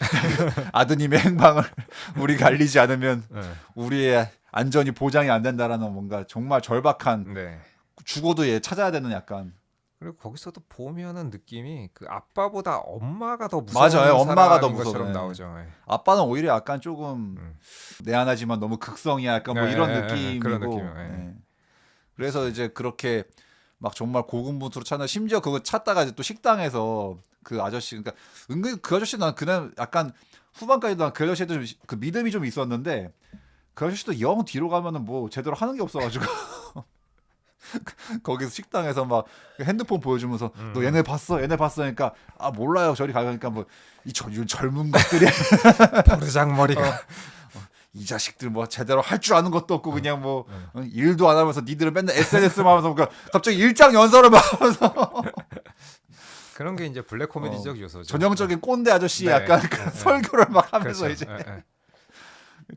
아드님의 행방을 우리가 알리지 않으면 우리의 안전이 보장이 안 된다라는 뭔가 정말 절박한 네. 죽어도 얘 찾아야 되는 약간 그리고 거기서도 보면은 느낌이 그 아빠보다 엄마가 더 무서운 맞아요. 엄마가 더 사람인 무서워요. 것처럼 네. 나오죠. 네. 아빠는 오히려 약간 조금 음. 내한하지만 너무 극성이야 약간 뭐 이런 그런 느낌이고 느낌이에요. 네. 네. 그래서 이제 그렇게 막 정말 고군분투로 찾는 심지어 그거 찾다가 이제 또 식당에서 그 아저씨 그러니까 은근히 그 아저씨 난 그냥 약간 후반까지도 난 그 아저씨도 그 믿음이 좀 있었는데 그 아저씨도 영 뒤로 가면은 뭐 제대로 하는 게 없어가지고 거기서 식당에서 막 핸드폰 보여주면서 너 얘네 봤어? 얘네 봤어? 그러니까 아 몰라요 저리 가니까 뭐 이 젊은 것들이 버르장머리가 이 자식들 뭐 제대로 할 줄 아는 것도 없고 그냥 뭐 일도 안 하면서 니들은 맨날 SNS만 하면서 그러니까 갑자기 일장 연설을 막 하면서 그런 게 이제 블랙 코미디적 요소죠. 전형적인 꼰대 아저씨 네. 약간 그 설교를 막 하면서 그렇죠. 이제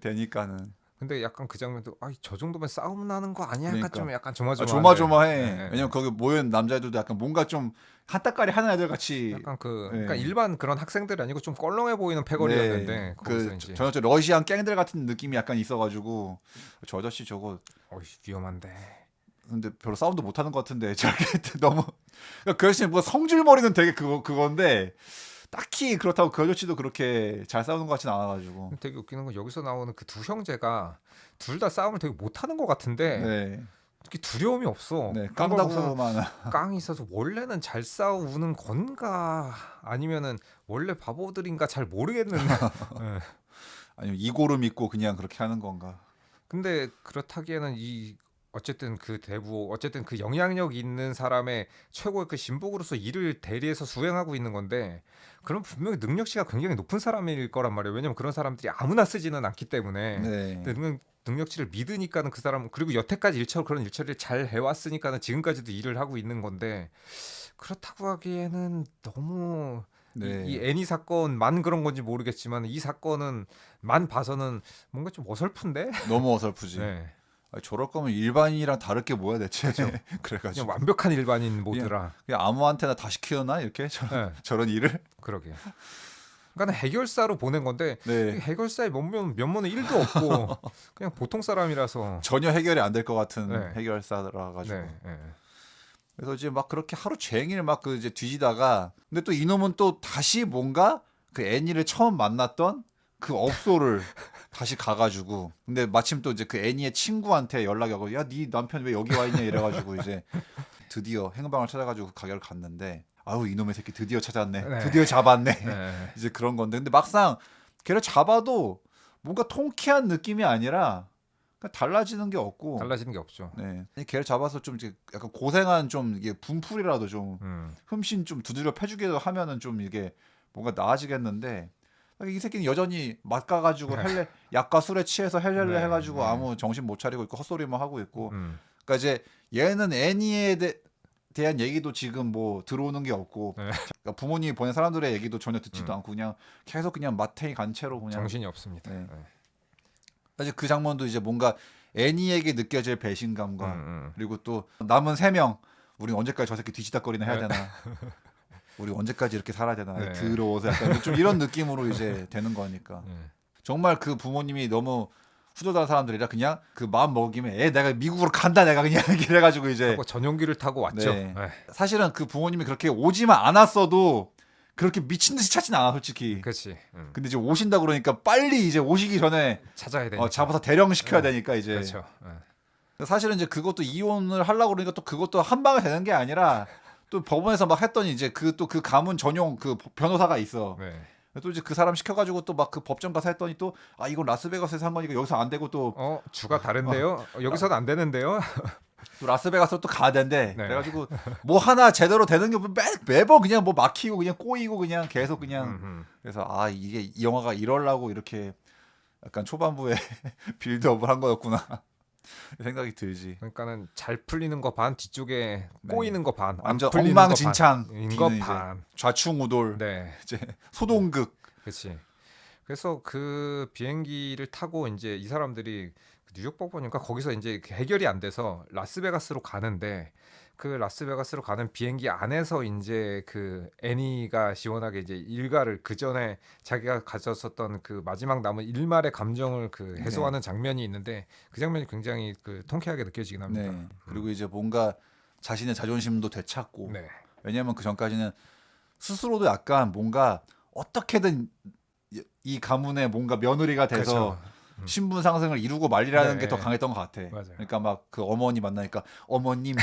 되니까는 근데 약간 그 장면도 아, 저 정도면 싸움 나는 거 아니야? 약간 그러니까. 좀 약간 조마조마한데. 조마조마해. 네. 왜냐면 거기 모인 남자애들도 약간 뭔가 좀 한따까리 하는 애들 같이 약간 그 네. 그러니까 일반 그런 학생들이 아니고 좀 껄렁해 보이는 패거리였는데 네. 거기서 그 이제 전형적 러시안 갱들 같은 느낌이 약간 있어가지고 저 아저씨 저거 어이 위험한데. 근데 별로 싸움도 못하는 것 같은데 저렇게 너무 그러니까 그 아저씨는 뭐 성질머리는 되게 그건데 딱히 그렇다고 그 아저씨도 그렇게 잘 싸우는 것 같진 않아가지고 되게 웃기는 건 여기서 나오는 그 두 형제가 둘 다 싸움을 되게 못하는 것 같은데 네, 특히 두려움이 없어. 네 그런 걸 보고서는 깡다구만 깡이 있어서 원래는 잘 싸우는 건가 아니면은 원래 바보들인가 잘 모르겠는. 예. 아니면 이고를 믿고 그냥 그렇게 하는 건가 근데 그렇다기에는 이 어쨌든 그 대부 어쨌든 그 영향력 있는 사람의 최고의 그 신복으로서 일을 대리해서 수행하고 있는 건데 그럼 분명히 능력치가 굉장히 높은 사람일 거란 말이에요. 왜냐면 그런 사람들이 아무나 쓰지는 않기 때문에. 네, 근데 능력치를 믿으니까는 그 사람 그리고 여태까지 그런 일처리를 잘 해왔으니까는 지금까지도 일을 하고 있는 건데 그렇다고 하기에는 너무 네. 이 애니 사건만 그런 건지 모르겠지만 이 사건은 만 봐서는 뭔가 좀 어설픈데. 너무 어설프지 네. 아니, 저럴 거면 일반인이랑 다를 게 뭐야 대체 그냥 그래가지고 완벽한 일반인 모드라. 그냥 아무한테나 다 시키나 이렇게 네, 저런 일을 그러게. 그러니까 해결사로 보낸 건데 이 네 해결사의 면모는 1도 없고 그냥 보통 사람이라서. 전혀 해결이 안 될 것 같은 네. 해결사라 가지고 네, 네. 그래서 이제 막 그렇게 하루 종일 막 그 이제 뒤지다가 근데 또 이놈은 또 다시 뭔가 그 애니를 처음 만났던 그 업소를 다시 가가지고 근데 마침 또 이제 그 애니의 친구한테 연락이 오고 야 네 남편 왜 여기 와 있냐 이래가지고 이제 드디어 행방을 찾아가지고 그 가게를 갔는데 아우 이놈의 새끼 드디어 찾았네 네. 드디어 잡았네 네. 이제 그런 건데 근데 막상 걔를 잡아도 뭔가 통쾌한 느낌이 아니라 그러니까 달라지는 게 없고. 달라지는 게 없죠. 네. 걔를 잡아서 좀 이제 약간 고생한 좀 이게 분풀이라도 좀 흠씬 좀 두드려 패주기도 하면은 좀 이게 뭔가 나아지겠는데 이 새끼는 여전히 맛가가지고 헬레 약과 술에 취해서 헬렐레 네, 해가지고 아무 정신 못 차리고 있고 헛소리만 하고 있고. 음, 그러니까 이제 얘는 애니에 대한 얘기도 지금 뭐 들어오는 게 없고 네. 그러니까 부모님이 보낸 사람들의 얘기도 전혀 듣지도 음. 않고 그냥 계속 그냥 마탱이 간 채로 그냥. 정신이 없습니다. 네. 네. 사실 그 장면도 이제 뭔가 애니에게 느껴질 배신감과 음. 그리고 또 남은 3명 우리 언제까지 저 새끼 뒤지다거리나 해야 네. 되나 우리 언제까지 이렇게 살아야 되나 네. 더러워서 약간 좀 이런 느낌으로 이제 되는 거니까 네. 정말 그 부모님이 너무 후덜덜한 사람들이라 그냥 그 마음 먹이면 내가 미국으로 간다 내가 그냥 이래가지고 이제 하고 전용기를 타고 왔죠. 네. 네. 사실은 그 부모님이 그렇게 오지만 않았어도 그렇게 미친 듯이 찾진 않아 솔직히. 그렇지. 근데 이제 오신다 그러니까 빨리 이제 오시기 전에 찾아야 되니까. 잡아서 대령시켜야 네. 되니까 이제. 그렇죠. 네. 사실은 이제 그것도 이혼을 하려고 그러니까 또 그것도 한 방에 되는 게 아니라 또 법원에서 막 했더니 이제 그 또 그 가문 전용 그 변호사가 있어. 네. 또 이제 그 사람 시켜가지고 또 막 그 법정 가서 했더니 또 이건 라스베가스에서 한 거니까 여기서 안 되고 또 주가 다른데요? 여기서는 안 되는데요? 또 라스베가스로 또 가야 된대. 네. 그래가지고 뭐 하나 제대로 되는 게 매번 그냥 뭐 막히고 그냥 꼬이고 그냥 계속 그냥. 그래서 이게 이 영화가 이러려고 이렇게 약간 초반부에 빌드업을 한 거였구나 생각이 들지. 그러니까는 잘 풀리는 거 반, 뒤쪽에 네. 꼬이는 거 반, 안 완전 풀리는 엉망진창인 거 이제 반. 좌충우돌 네, 이제 소동극. 그렇지. 그래서 그 비행기를 타고 이제 이 사람들이 뉴욕 법원인가 거기서 이제 해결이 안 돼서 라스베가스로 가는데 그 라스베가스로 가는 비행기 안에서 이제 그 애니가 시원하게 이제 일가를 그 전에 자기가 가졌었던 그 마지막 남은 일말의 감정을 그 해소하는 장면이 있는데 그 장면이 굉장히 그 통쾌하게 느껴지긴 합니다. 네. 그리고 이제 뭔가 자신의 자존심도 되찾고. 네. 왜냐하면 그 전까지는 스스로도 약간 뭔가 어떻게든 이 가문의 뭔가 며느리가 돼서 그렇죠. 신분 상승을 이루고 말이라는 네. 게 더 강했던 것 같아. 맞아요. 그러니까 막 그 어머니 만나니까 어머님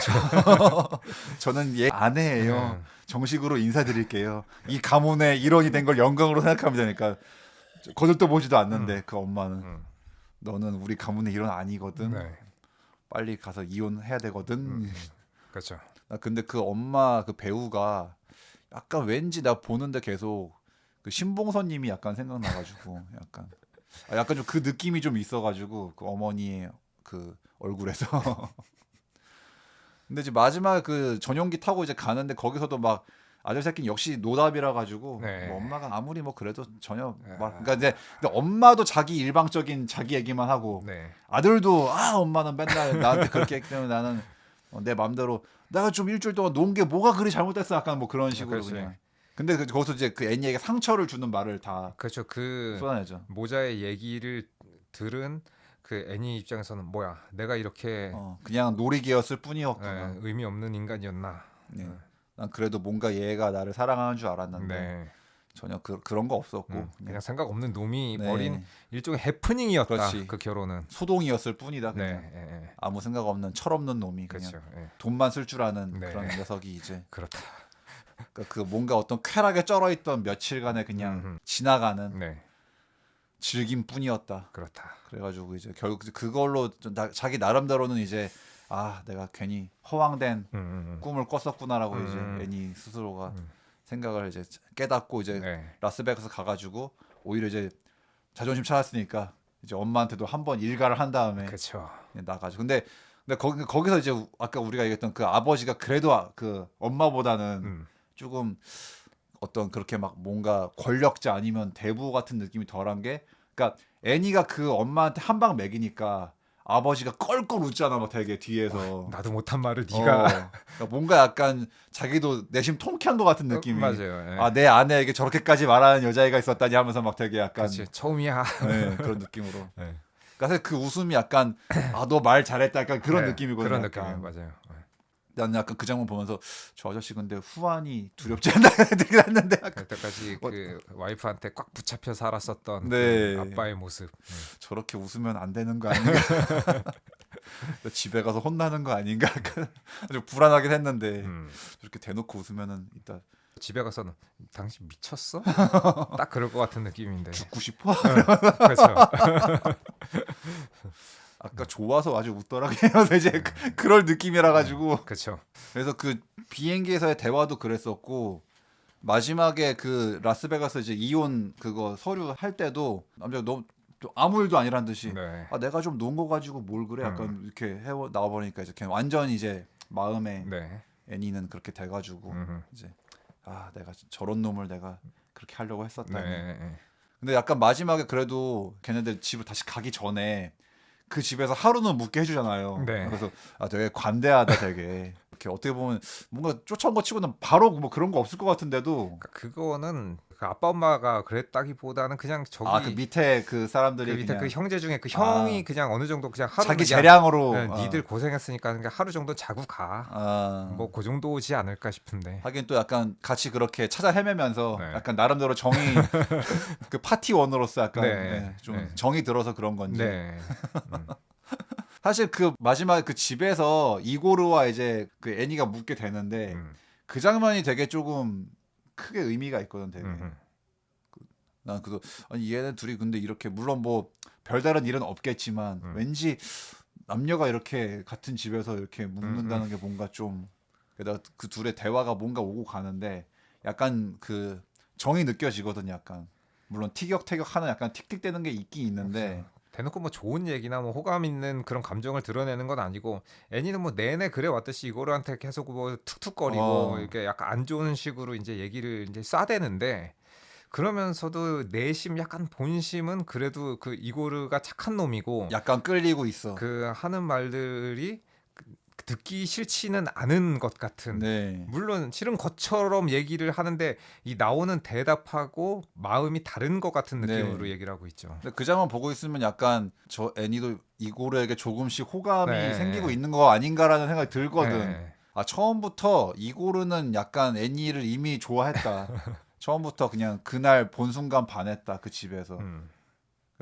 저는 얘 아내예요. 네. 정식으로 인사드릴게요. 이 가문의 일원이 된 걸 영광으로 생각하면 되니까 거들떠 보지도 않는데 그 엄마는 너는 우리 가문의 일원 아니거든. 네. 빨리 가서 이혼해야 되거든. 그렇죠. 나 근데 그 엄마 그 배우가 약간 왠지 나 보는데 계속 그 신봉선님이 약간 생각나가지고 약간 좀 그 느낌이 좀 있어가지고 그 어머니의 그 얼굴에서. 근데 이제 마지막에 그 전용기 타고 이제 가는데 거기서도 막 아들 새끼는 역시 노답이라 가지고 네. 뭐 엄마가 아무리 뭐 그래도 전혀 아. 그러니까 근데 엄마도 자기 일방적인 자기 얘기만 하고 네. 아들도 엄마는 맨날 나한테 그렇게 했기 때문에 나는 내 맘대로 내가 좀 일주일 동안 논 게 뭐가 그리 잘못됐어 약간 뭐 그런 식으로 그렇지. 그냥. 근데 거기서 이제 그 애니에게 상처를 주는 말을 다 그렇죠. 그 쏟아내죠. 모자의 얘기를 들은 그 애니 입장에서는 뭐야, 내가 이렇게 그냥 놀이개였을 뿐이었구나. 의미 없는 인간이었나. 네. 난 그래도 뭔가 얘가 나를 사랑하는 줄 알았는데 네. 전혀 그런 거 없었고 그냥 생각 없는 놈이 네. 벌인 일종의 해프닝이었다. 그렇지. 그 결혼은. 소동이었을 뿐이다. 네. 그냥 예. 아무 생각 없는 철없는 놈이 그냥 그렇죠. 예. 돈만 쓸 줄 아는 네. 그런 녀석이 이제 그렇다. 그러니까 그 뭔가 어떤 쾌락에 쩔어있던 며칠간의 그냥 지나가는 네. 즐김 뿐이었다. 그렇다. 그래가지고 이제 결국 그걸로 자기 나름대로는 이제 내가 괜히 허황된 꿈을 꿨었구나라고 이제 애니 스스로가 생각을 이제 깨닫고 이제 네. 라스베가스 가가지고 오히려 이제 자존심 찾았으니까 이제 엄마한테도 한번 일가를 한 다음에 그렇죠. 나가죠. 근데 거기서 이제 아까 우리가 얘기했던 그 아버지가 그래도 그 엄마보다는 조금 어떤 그렇게 막 뭔가 권력자 아니면 대부 같은 느낌이 덜한 게, 그러니까 애니가 그 엄마한테 한 방 먹이니까 아버지가 껄껄 웃잖아, 막 되게 뒤에서. 나도 못한 말을 네가. 그러니까 뭔가 약간 자기도 내심 통쾌한 것 같은 느낌이. 맞아요. 예. 내 아내에게 저렇게까지 말하는 여자애가 있었다니 하면서 막 되게 약간 그렇지. 처음이야. 네, 그런 느낌으로. 네. 그러니까 사실 그 웃음이 약간 너 말 잘했다 약간 그런 네, 느낌이거든요. 그런 약간. 느낌이에요. 맞아요. 난 약간 그 장면 보면서 저 아저씨 근데 후환이 두렵지 않나 되긴 했는데 약간 그때까지 그 와이프한테 꽉 붙잡혀 살았었던 네. 그 아빠의 모습. 저렇게 웃으면 안 되는 거 아닌가? 집에 가서 혼나는 거 아닌가? 약간 아주 불안하긴 했는데 저렇게 대놓고 웃으면은 이따 집에 가서는 당신 미쳤어? 딱 그럴 것 같은 느낌인데. 죽고 싶어? 그렇죠. 아까 좋아서 아주 웃더라고요. 그래서 이제 그럴 느낌이라 가지고 그렇죠. 그래서 그 비행기에서의 대화도 그랬었고 마지막에 그 라스베가스 이제 이혼 그거 서류 할 때도 남자가 너무 또 아무 일도 아니란 듯이 네. 아 내가 좀 논 거 가지고 뭘 그래 약간 이렇게 해 나와 보니까 이제 그냥 완전 이제 마음에 네. 애니는 그렇게 돼가지고 음. 이제 아 내가 저런 놈을 내가 그렇게 하려고 했었다니. 네. 근데 약간 마지막에 그래도 걔네들 집을 다시 가기 전에 그 집에서 하루는 묵게 해주잖아요. 네. 그래서 아 되게 관대하다 되게. 이렇게 어떻게 보면 뭔가 쫓아온 거 치고는 바로 뭐 그런 거 없을 것 같은데도 그러니까 그거는 그 아빠 엄마가 그랬다기보다는 그냥 아 그 저기 밑에 그 그 사람들이 밑에 그 그냥 형제 중에 그 형이 아 그냥 어느 정도 그냥 하루는 자기 그냥 재량으로 니들 고생했으니까 그냥 하루 정도 자고 가. 아 뭐 그 정도지 않을까 싶은데. 하긴 또 약간 같이 그렇게 찾아 헤매면서 네. 약간 나름대로 정이 그 파티원으로서 약간 네. 예, 좀 네. 정이 들어서 그런 건지 네. 음. 사실 그 마지막에 그 집에서 이고르와 이제 그 애니가 묻게 되는데 음. 그 장면이 되게 조금 크게 의미가 있거든 되게 음. 난 그래서 아니 얘네 둘이 근데 이렇게 물론 뭐 별다른 일은 없겠지만 왠지 남녀가 이렇게 같은 집에서 이렇게 묵는다는 게 뭔가 좀 게다가 그 둘의 대화가 뭔가 오고 가는데 약간 그 정이 느껴지거든 약간 물론 티격태격하는 약간 틱틱대는 게 있긴 있는데 그렇죠. 대놓고 뭐 좋은 얘기나 뭐 호감 있는 그런 감정을 드러내는 건 아니고 애니는 뭐 내내 그래 왔듯이 이거한테 계속 뭐 툭툭거리고 어 이렇게 약간 안 좋은 식으로 이제 얘기를 이제 쏴대는데 그러면서도 내심 약간 본심은 그래도 그 이고르가 착한 놈이고 약간 끌리고 있어. 그 하는 말들이 듣기 싫지는 않은 것 같은 네. 물론 싫은 것처럼 얘기를 하는데 이 나오는 대답하고 마음이 다른 것 같은 느낌으로 네. 얘기를 하고 있죠. 근데 그 장면 보고 있으면 약간 저 애니도 이고르에게 조금씩 호감이 생기고 네, 있는 거 아닌가라는 생각이 네, 들거든. 네. 아, 처음부터 이고르는 약간 애니를 이미 좋아했다. 처음부터 그냥 그날 본 순간 반했다. 그 집에서. 음,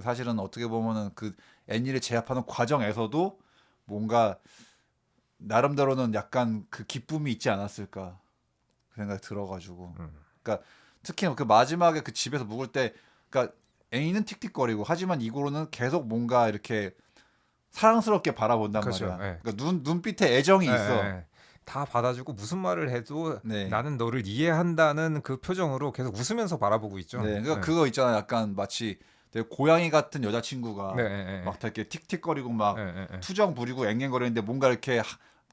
사실은 어떻게 보면은 그 애니를 제압하는 과정에서도 뭔가 나름대로는 약간 그 기쁨이 있지 않았을까 그 생각이 들어가지고. 음. 그러니까 특히 그 마지막에 그 집에서 묵을 때, 그러니까 애인은 틱틱거리고 하지만 이고로는 계속 뭔가 이렇게 사랑스럽게 바라본단 그렇죠. 말이야. 예. 그러니까 눈빛에 애정이 예, 예, 있어. 예. 다 받아주고 무슨 말을 해도 네, 나는 너를 이해한다는 그 표정으로 계속 웃으면서 바라보고 있죠. 네. 그러니까 예. 그거 있잖아. 약간 마치 되게 고양이 같은 네, 여자친구가 예, 막 되게 틱틱거리고 예, 막 예, 예. 투정 부리고 앵앵거리는데 뭔가 이렇게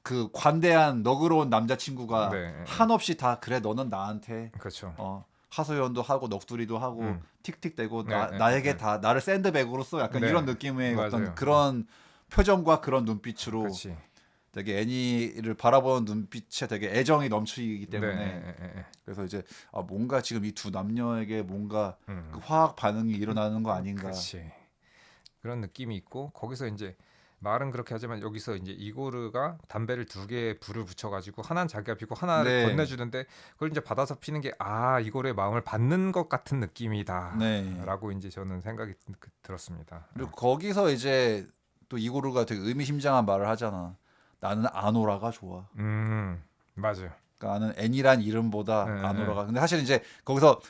그 관대한 너그러운 네, 남자친구가 예, 예. 한없이 다 그래 너는 나한테 그렇죠. 하소연도 하고 넋두리도 하고 음, 틱틱대고 네, 예, 예, 나에게 예. 다 나를 샌드백으로 써 약간 이런 네, 느낌의 어떤 맞아요. 그런 표정과 그런 눈빛으로 그렇지. 되게 애니를 바라보는 눈빛에 되게 애정이 넘치기 네, 때문에 예, 예, 예. 그래서 이제 뭔가 지금 이 두 남녀에게 뭔가 그 음, 화학 반응이 일어나는 거 아닌가. 그렇지. 그런 느낌이 있고 거기서 이제 말은 그렇게 하지만 여기서 이제 이고르가 담배를 두 개에 불을 붙여가지고 하나는 자기가 피고 하나를 네, 건네주는데 그걸 이제 받아서 피는 게 이고르의 마음을 받는 것 같은 네. 느낌이다라고 이제 저는 생각이 들었습니다. 그리고 거기서 이제 또 이고르가 되게 의미심장한 말을 하잖아. 나는 아노라가 좋아. 맞아요. 그러니까 나는 애니란 예, 이름보다 예, 아노라가. 근데 사실 이제 거기서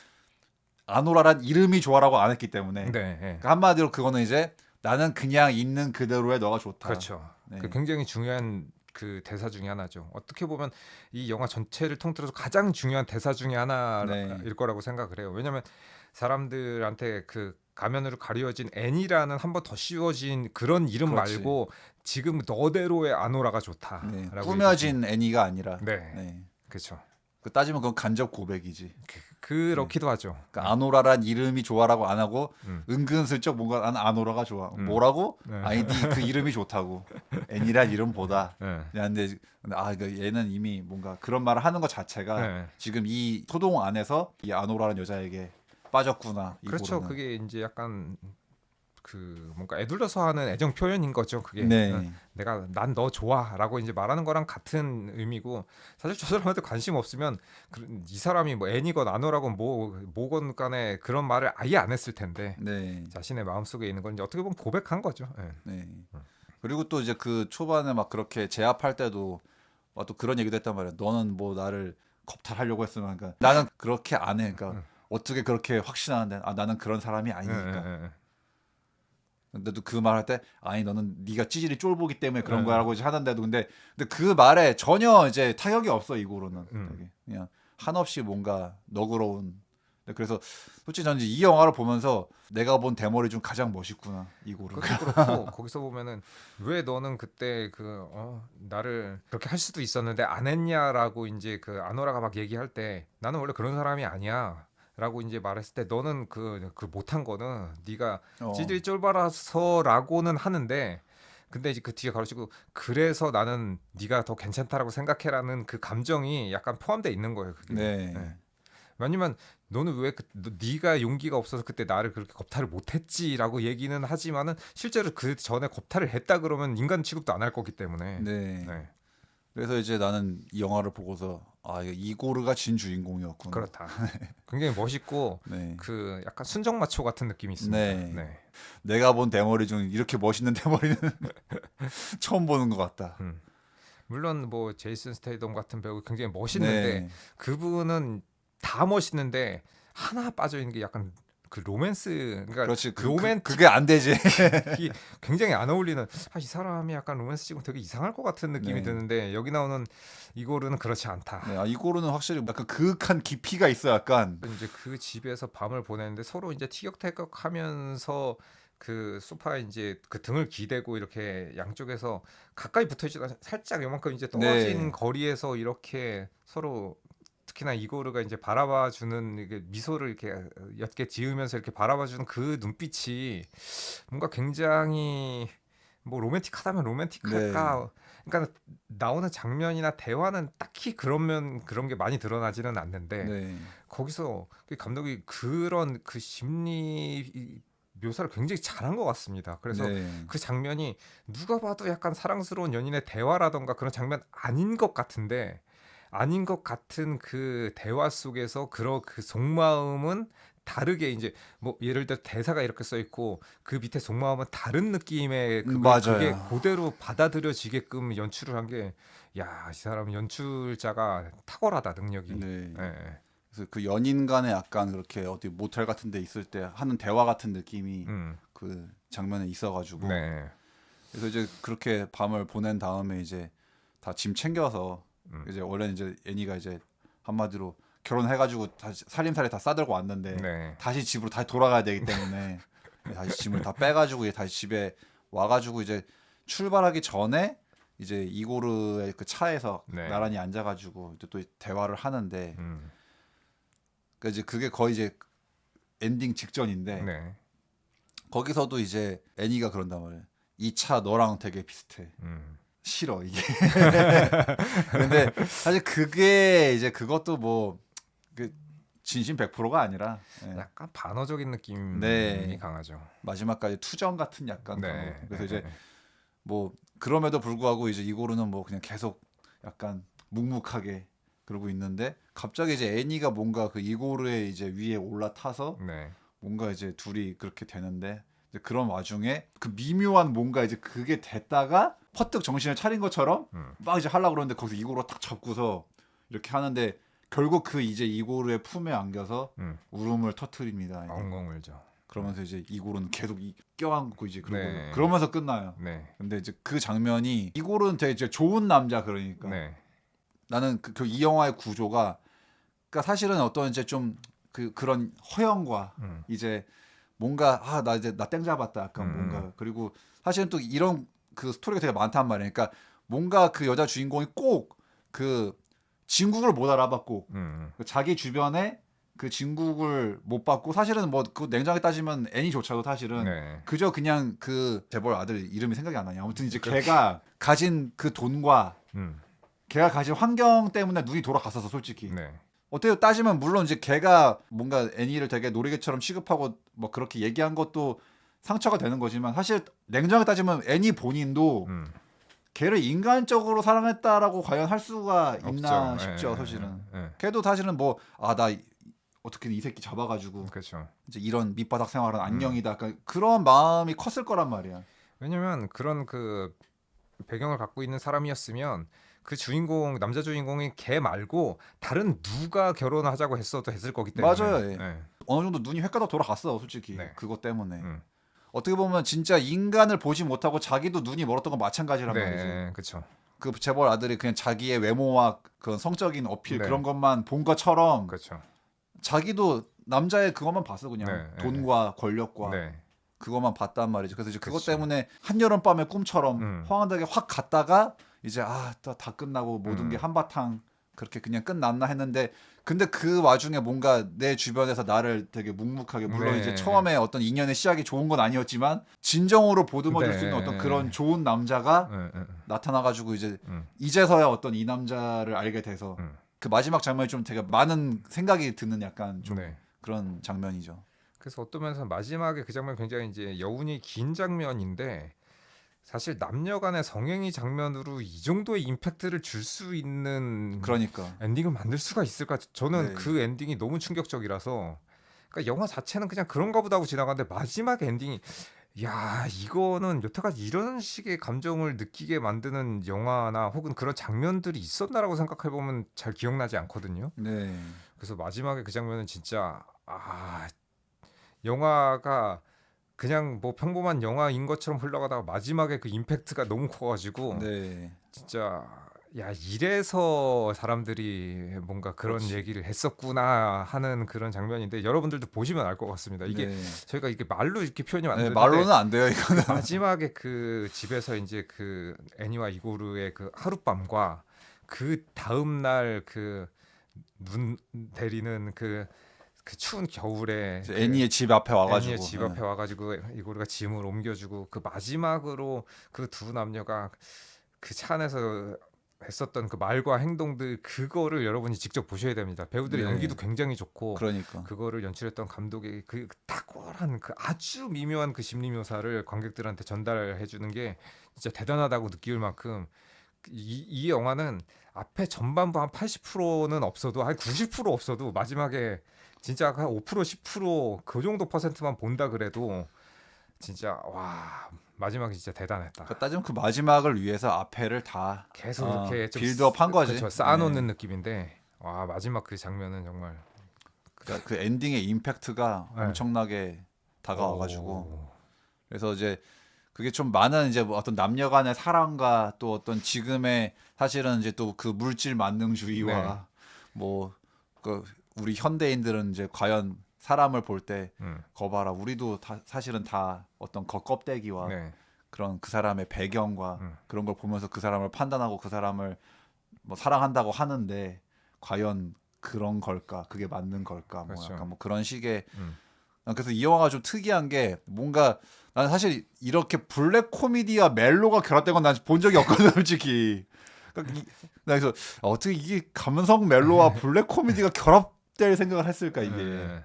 아노라란 이름이 좋아라고 안 했기 예. 때문에 네, 예. 그러니까 한마디로 그거는 이제 나는 그냥 있는 그대로의 너가 좋다. 그렇죠. 그 네, 굉장히 중요한 그 대사 중에 하나죠. 어떻게 보면 이 영화 전체를 통틀어서 가장 중요한 대사 중에 네, 하나일 거라고 생각을 해요. 왜냐하면 사람들한테 그 가면으로 가려진 애니라는 한 번 더 씌워진 그런 이름 그렇지. 말고 지금 너대로의 아노라가 네, 좋다라고 얘기지. 꾸며진 애니가 아니라. 네, 네, 그렇죠. 그 따지면 그건 간접 고백이지. 네, 그렇기도 하죠. 그러니까 아노라란 이름이 좋아라고 안 하고 음, 은근슬쩍 뭔가 나는 아노라가 좋아. 음, 뭐라고? 네, 아니 그 이름이 좋다고. 애니란 이름보다. 네, 야, 근데 그러니까 얘는 이미 뭔가 그런 말을 하는 것 자체가 네. 지금 이 소동 안에서 이 아노라는 여자에게 빠졌구나 그렇죠. 이고로는. 그게 이제 약간 그 뭔가 애둘러서 하는 애정 표현인 거죠. 그게 네, 내가 난 너 좋아라고 이제 말하는 거랑 같은 의미고 사실 저 사람한테 관심 없으면 이 사람이 뭐 애니건 아노라건 뭐건 간에 그런 말을 아예 안 했을 텐데 네, 자신의 마음속에 있는 건 이제 어떻게 보면 고백한 거죠. 예. 네. 그리고 또 이제 그 초반에 막 그렇게 제압할 때도 또 그런 얘기도 했단 말이야. 너는 뭐 나를 겁탈하려고 했으면 그러니까 나는 그렇게 안 해. 그러니까 어떻게 그렇게 확신하는데 나는 그런 사람이 예, 예, 아니니까. 예, 예. 근데도 그 말할 때 아니 너는 네가 찌질이 쫄보기 때문에 그런 네. 거라고 이제 하던데도 근데 그 말에 전혀 이제 타격이 없어 이고로는 음. 되게 그냥 한없이 뭔가 너그러운. 그래서 솔직히 저는 이제 이 영화를 보면서 내가 본 대머리 중 가장 멋있구나 이고르. 그것도 그렇고 거기서 보면은 왜 너는 그때 나를 그렇게 할 수도 있었는데 안 했냐라고 이제 그 아노라가 막 얘기할 때 나는 원래 그런 사람이 아니야. 라고 이제 말했을 때 너는 그 못한 거는 네가 찌질이 쫄바라서라고는 하는데 근데 이제 그 뒤에 가로치고 그래서 나는 네가 더 괜찮다라고 생각해라는 그 감정이 약간 포함되어 있는 거예요. 그게. 네. 네. 왜냐면 너는 왜 네가 용기가 없어서 그때 나를 그렇게 겁탈을 못했지라고 얘기는 하지만은 실제로 그 전에 겁탈을 했다 그러면 인간 취급도 안 할 거기 때문에. 네. 네. 그래서 이제 나는 이 영화를 보고서 이거 이고르가 진 주인공이었구나. 그렇다. 굉장히 멋있고 네. 그 약간 순정마초 같은 느낌이 있습니다. 네. 네. 내가 본 대머리 중 이렇게 멋있는 대머리는 처음 보는 것 같다. 물론 뭐 제이슨 스테이덤 같은 배우 굉장히 멋있는데 네. 그분은 다 멋있는데 하나 빠져 있는 게 약간 그 로맨스 그러니까 그렇지. 로맨틱 그게 안 되지. 이 굉장히 안 어울리는 이 사람이 약간 로맨스 찍으면 되게 이상할 것 같은 느낌이 네. 드는데 여기 나오는 이고르는 그렇지 않다. 네. 이고르는 확실히 약간 그윽한 깊이가 있어 약간. 이제 그 집에서 밤을 보내는데 서로 이제 티격태격하면서 그 소파에 이제 그 등을 기대고 이렇게 양쪽에서 가까이 붙어있지도 살짝 요만큼 이제 떨어진 네. 거리에서 이렇게 서로 특히나 이고르가 이제 바라봐주는 이게 미소를 이렇게 옅게 지으면서 이렇게 바라봐주는 그 눈빛이 뭔가 굉장히 뭐 로맨틱하다면 로맨틱할까? 그러니까 나오는 장면이나 대화는 딱히 그런 게 많이 드러나지는 않는데 네. 거기서 그 감독이 그런 그 심리 묘사를 굉장히 잘한 것 같습니다. 그래서 네. 그 장면이 누가 봐도 약간 사랑스러운 연인의 대화라던가 그런 장면 아닌 것 같은데 아닌 것 같은 그 대화 속에서 그 속마음은 다르게 이제 뭐 예를 들어 대사가 이렇게 써 있고 그 밑에 속마음은 다른 느낌의 그게 맞아요. 그대로 받아들여지게끔 연출을 한 게 야, 이 사람 연출자가 탁월하다 능력이. 네. 예. 그래서 그 연인 간에 약간 그렇게 어디 모텔 같은 데 있을 때 하는 대화 같은 느낌이 음. 그 장면에 있어가지고 네. 그래서 이제 그렇게 밤을 보낸 다음에 이제 다 짐 챙겨서 이제 원래는 이제 애니가 이제 한마디로 결혼해가지고 다시 살림살이 다 싸들고 왔는데 네. 다시 집으로 다시 돌아가야 되기 때문에 다시 짐을 다 빼가지고 이제 다시 집에 와가지고 이제 출발하기 전에 이제 이고르의 그 차에서 네. 나란히 앉아가지고 이제 또 대화를 하는데 음. 그러니까 이제 그게 거의 이제 엔딩 직전인데 네. 거기서도 이제 애니가 그런단 말이에요. 이 차 너랑 되게 비슷해. 싫어 이게. 근데 사실 그게 이제 그것도 뭐 그 진심 100%가 아니라 약간 반어적인 느낌이 네. 강하죠. 마지막까지 투정 같은 약간 네. 단어. 그래서 네. 이제 뭐 그럼에도 불구하고 이제 이고르는 뭐 그냥 계속 약간 묵묵하게 그러고 있는데 갑자기 이제 애니가 뭔가 그 이고르의 이제 위에 올라타서 네. 뭔가 이제 둘이 그렇게 되는데 이제 그런 와중에 그 미묘한 뭔가 이제 그게 됐다가 퍼뜩 정신을 차린 것처럼 막 이제 하려고 그러는데 거기서 이고르가 딱 잡고서 이렇게 하는데 결국 그 이제 이고르의 품에 안겨서 울음을 터트립니다. 이제. 엉엉 울죠. 그러면서 이제 이고르는 계속 껴안고 이제 네. 그러면서 끝나요. 네. 근데 이제 그 장면이 이고르는 되게 이제 좋은 남자 그러니까 네. 나는 이 영화의 구조가 그러니까 사실은 어떤 이제 좀 그런 허영과 이제 뭔가 나 이제 나 땡 잡았다 약간 뭔가 그리고 사실은 또 이런 그 스토리가 되게 많단 말이에요. 그러니까 뭔가 그 여자 주인공이 꼭 그 진국을 못 알아봤고 자기 주변에 그 진국을 못 받고 사실은 뭐 그 냉정하게 따지면 애니조차도 사실은 네. 그저 그냥 그 재벌 아들 이름이 생각이 안 나냐. 아무튼 이제 걔가 가진 그 돈과 걔가 가진 환경 때문에 눈이 돌아갔었어 솔직히. 네. 어떻게 따지면 물론 이제 걔가 뭔가 애니를 되게 놀이개처럼 취급하고 뭐 그렇게 얘기한 것도 상처가 되는 거지만 사실 냉정하게 따지면 애니 본인도 걔를 인간적으로 사랑했다라고 과연 할 수가 있나 없죠. 싶죠 예, 사실은. 예, 예. 걔도 사실은 뭐 나 어떻게든 이 새끼 잡아가지고 그렇죠. 이제 이런 밑바닥 생활은 안녕이다. 약간 그런 마음이 컸을 거란 말이야. 왜냐면 그런 그 배경을 갖고 있는 사람이었으면 그 주인공 남자 주인공이 걔 말고 다른 누가 결혼하자고 했어도 했을 거기 때문에. 맞아요. 예. 네. 어느 정도 눈이 횟가닥 돌아갔어 솔직히 네. 그것 때문에. 어떻게 보면 진짜 인간을 보지 못하고 자기도 눈이 멀었던 건 마찬가지란 말이죠. 네, 그렇죠. 그 재벌 아들이 그냥 자기의 외모와 그런 성적인 어필 네. 그런 것만 본 것처럼 그렇죠. 자기도 남자의 그것만 봤어 그냥 네, 네. 돈과 권력과 네, 그것만 봤단 말이죠. 그래서 이제 그것 그쵸. 때문에 한여름밤의 꿈처럼 황홀하게 확 갔다가 이제 다 끝나고 모든 게 한바탕 그렇게 그냥 끝났나 했는데 근데 그 와중에 뭔가 내 주변에서 나를 되게 묵묵하게 물론 네. 이제 처음에 어떤 인연의 시작이 좋은 건 아니었지만 진정으로 보듬어줄 수 있는 네. 어떤 그런 좋은 남자가 음. 나타나가지고 이제 음. 이제서야 어떤 이 남자를 알게 돼서 음. 그 마지막 장면이 좀 되게 많은 생각이 드는 약간 좀 네. 그런 장면이죠. 그래서 어떤 면에서 마지막에 그 장면 굉장히 이제 여운이 긴 장면인데 사실 남녀 간의 성행위 장면으로 이 정도의 임팩트를 줄 수 있는 그러니까 엔딩을 만들 수가 있을까? 저는 네. 그 엔딩이 너무 충격적이라서 그러니까 영화 자체는 그냥 그런가 보다 하고 지나가는데 마지막 엔딩이 야 이거는 여태까지 이런 식의 감정을 느끼게 만드는 영화나 혹은 그런 장면들이 있었나라고 생각해 보면 잘 기억나지 않거든요. 네. 그래서 마지막에 그 장면은 진짜 영화가 그냥 뭐 평범한 영화인 것처럼 흘러가다가 마지막에 그 임팩트가 너무 커가지고 네. 진짜 야 이래서 사람들이 뭔가 그런 그렇지. 얘기를 했었구나 하는 그런 장면인데 여러분들도 보시면 알 것 같습니다. 이게 네. 저희가 이게 말로 이렇게 표현이 안 네, 되는데 말로는 안 돼요 이거는. 그 마지막에 그 집에서 이제 그 애니와 이고르의 그 하룻밤과 그 다음 날 그 눈 내리는 그 추운 겨울에 그 애니의 집 앞에 와가지고. 애니의 집 앞에 와가지고 이고르가 짐을 옮겨주고 그 마지막으로 그 두 남녀가 그 차 안에서 했었던 그 말과 행동들 그거를 여러분이 직접 보셔야 됩니다. 배우들의 네. 연기도 굉장히 좋고 그러니까. 그거를 연출했던 감독의 그 탁월한 그 아주 미묘한 그 심리 묘사를 관객들한테 전달해 주는 게 진짜 대단하다고 느낄 만큼 이 영화는 앞에 전반부 한 80%는 없어도 한 90% 없어도 마지막에 진짜 한 5% 10%그 정도 퍼센트만 본다 그래도 진짜 와 마지막이 진짜 대단했다. 그 따지면 그 마지막을 위해서 앞에를 다 계속 이렇게 좀 빌드업 한 거지. 그렇죠. 쌓아놓는 네. 느낌인데 와 마지막 그 장면은 정말 그러니까 그 엔딩의 임팩트가 네. 엄청나게 다가와가지고 오. 그래서 이제 그게 좀 많은 이제 뭐 어떤 남녀간의 사랑과 또 어떤 지금의 사실은 이제 또 그 물질 만능주의와 네. 뭐 그 우리 현대인들은 이제 과연 사람을 볼 때 음. 거봐라 우리도 다 사실은 다 어떤 겉껍데기와 네. 그런 그 사람의 배경과 음. 그런 걸 보면서 그 사람을 판단하고 그 사람을 뭐 사랑한다고 하는데 과연 그런 걸까? 그게 맞는 걸까? 뭐 그렇죠. 약간 뭐 그런 식의 음. 난 그래서 이 영화가 좀 특이한 게 뭔가 나는 사실 이렇게 블랙 코미디와 멜로가 결합된 건 난 본 적이 없거든 솔직히. 그러니까 나 그래서 어떻게 이게 감성 멜로와 블랙 코미디가 결합될 생각을 했을까 이게. 네.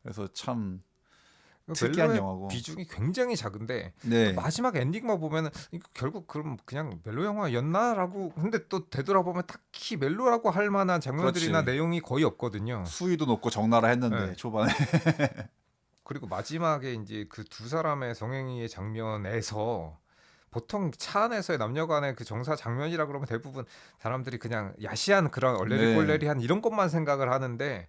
그래서 참 그 특이한 멜로의 영화고. 비중이 굉장히 작은데 그 네. 마지막 엔딩만 보면은 이거 결국 그럼 그냥 멜로 영화였나라고 근데 또 되돌아보면 딱히 멜로라고 할 만한 장면들이나 그렇지. 내용이 거의 없거든요. 수위도 높고 적나라 했는데 네. 초반에. 그리고 마지막에 이제 그 두 사람의 성행위의 장면에서 보통 차 안에서의 남녀간의 그 정사 장면이라 그러면 대부분 사람들이 그냥 야시한 그런 네. 얼레리꼴레리한 이런 것만 생각을 하는데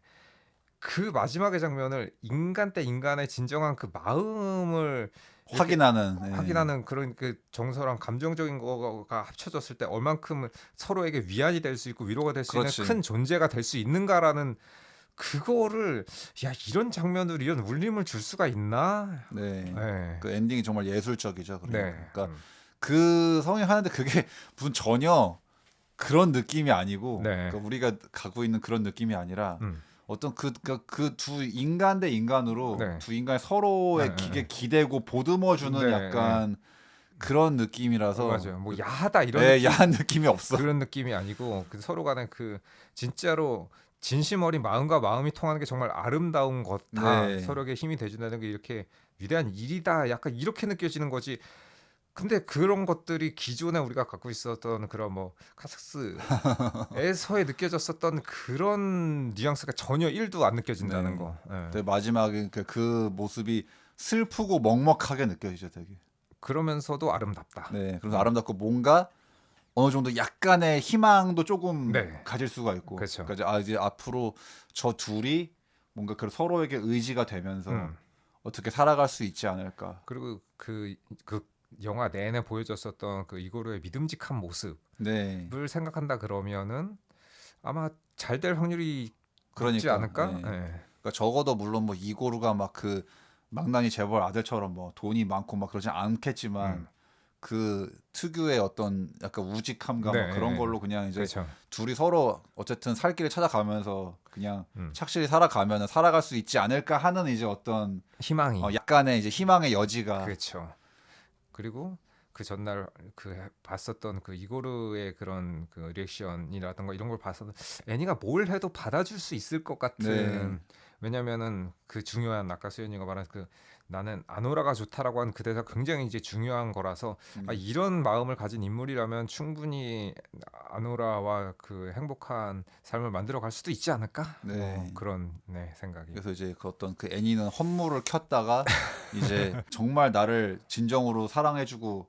그 마지막의 장면을 인간 대 인간의 진정한 그 마음을 이렇게 확인하는. 네. 확인하는 그런 그 정서랑 감정적인 거가 합쳐졌을 때 얼만큼 서로에게 위안이 될 수 있고 위로가 될 수 있는 그렇지. 큰 존재가 될 수 있는가라는 그거를 야 이런 장면으로 이런 울림을 줄 수가 있나? 네. 네. 그 엔딩이 정말 예술적이죠. 네. 그러니까 그 성행하는데 그게 무슨 전혀 그런 느낌이 아니고 네. 그러니까 우리가 갖고 있는 그런 느낌이 아니라 음. 어떤 그 두 인간 대 인간으로 네. 두 인간이 서로의 네. 기대고 보듬어주는 네. 약간 그런 느낌이라서 맞아요. 뭐 야하다 이런 예, 느낌 야한 느낌이 없어. 그런 느낌이 아니고 그 서로 간에 그 진짜로 진심 어린 마음과 마음이 통하는 게 정말 아름다운 거다. 네. 서로에게 힘이 돼준다는 게 이렇게 위대한 일이다. 약간 이렇게 느껴지는 거지. 근데 그런 것들이 기존에 우리가 갖고 있었던 그런 뭐 카삭스에서의 느껴졌었던 그런 뉘앙스가 전혀 1도 안 느껴진다는 네. 거. 예. 되게 마지막에 그 모습이 슬프고 먹먹하게 느껴지죠, 되게. 그러면서도 아름답다. 네. 그래서 아름답고 뭔가 어느 정도 약간의 희망도 조금 네. 가질 수가 있고. 그렇죠. 그러니까 이제 앞으로 저 둘이 뭔가 그 서로에게 의지가 되면서 음. 어떻게 살아갈 수 있지 않을까. 그리고 그 영화 내내 보여줬었던 그 이고르의 믿음직한 모습을 네. 생각한다 그러면은 아마 잘 될 확률이 높지 그러니까. 않을까? 네. 예. 그러니까 적어도 물론 뭐 이고루가 막 그 망나니 재벌 아들처럼 뭐 돈이 많고 막 그러진 않겠지만 음. 그 특유의 어떤 약간 우직함과 네, 막 그런 걸로 그냥 이제 그렇죠. 둘이 서로 어쨌든 살 길을 찾아가면서 그냥 음. 착실히 살아가면은 살아갈 수 있지 않을까 하는 이제 어떤 희망이. 약간의 이제 희망의 여지가. 그렇죠. 그리고 그 전날 그 봤었던 그 이고르의 그런 그 리액션이라던가 이런 걸 봐서 애니가 뭘 해도 받아줄 수 있을 것 같은. 네. 왜냐면은 그 중요한 아까 수현이가 말한 그 나는 아노라가 좋다라고 한 그 대사 굉장히 이제 중요한 거라서 이런 마음을 가진 인물이라면 충분히 아노라와 그 행복한 삶을 만들어 갈 수도 있지 않을까? 네. 그런 생각이. 그래서 이제 그 어떤 그 애니는 헌물을 켰다가 이제 정말 나를 진정으로 사랑해주고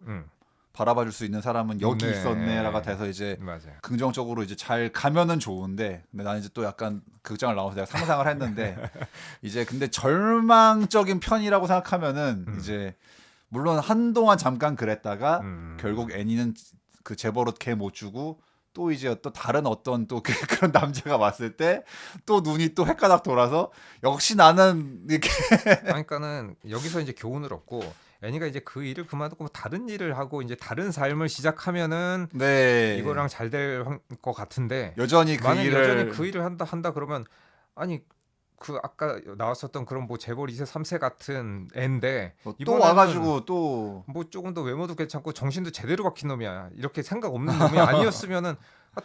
바라봐줄 수 있는 사람은 여기 네. 있었네라가 돼서 이제 맞아요. 긍정적으로 이제 잘 가면은 좋은데, 근데 나는 이제 또 약간 극장을 나와서 내가 상상을 했는데 이제 근데 절망적인 편이라고 생각하면은 이제 물론 한동안 잠깐 그랬다가 결국 애니는 그 재벌옷 걔 못 주고 또 이제 또 다른 어떤 또 그런 남자가 왔을 때 또 눈이 또 헷가닥 돌아서 역시 나는 이렇게. 그러니까는 여기서 이제 교훈을 얻고 애니가 이제 그 일을 그만두고 다른 일을 하고 이제 다른 삶을 시작하면은 네. 이거랑 잘 될 것 같은데 여전히 그 만약 일을 여전히 그 일을 한다 그러면 아니 그 아까 나왔었던 그런 뭐 재벌 2세 3세 같은 애인데 또 이번에는 와가지고 또 뭐 조금 더 외모도 괜찮고 정신도 제대로 박힌 놈이야 이렇게 생각 없는 놈이 아니었으면은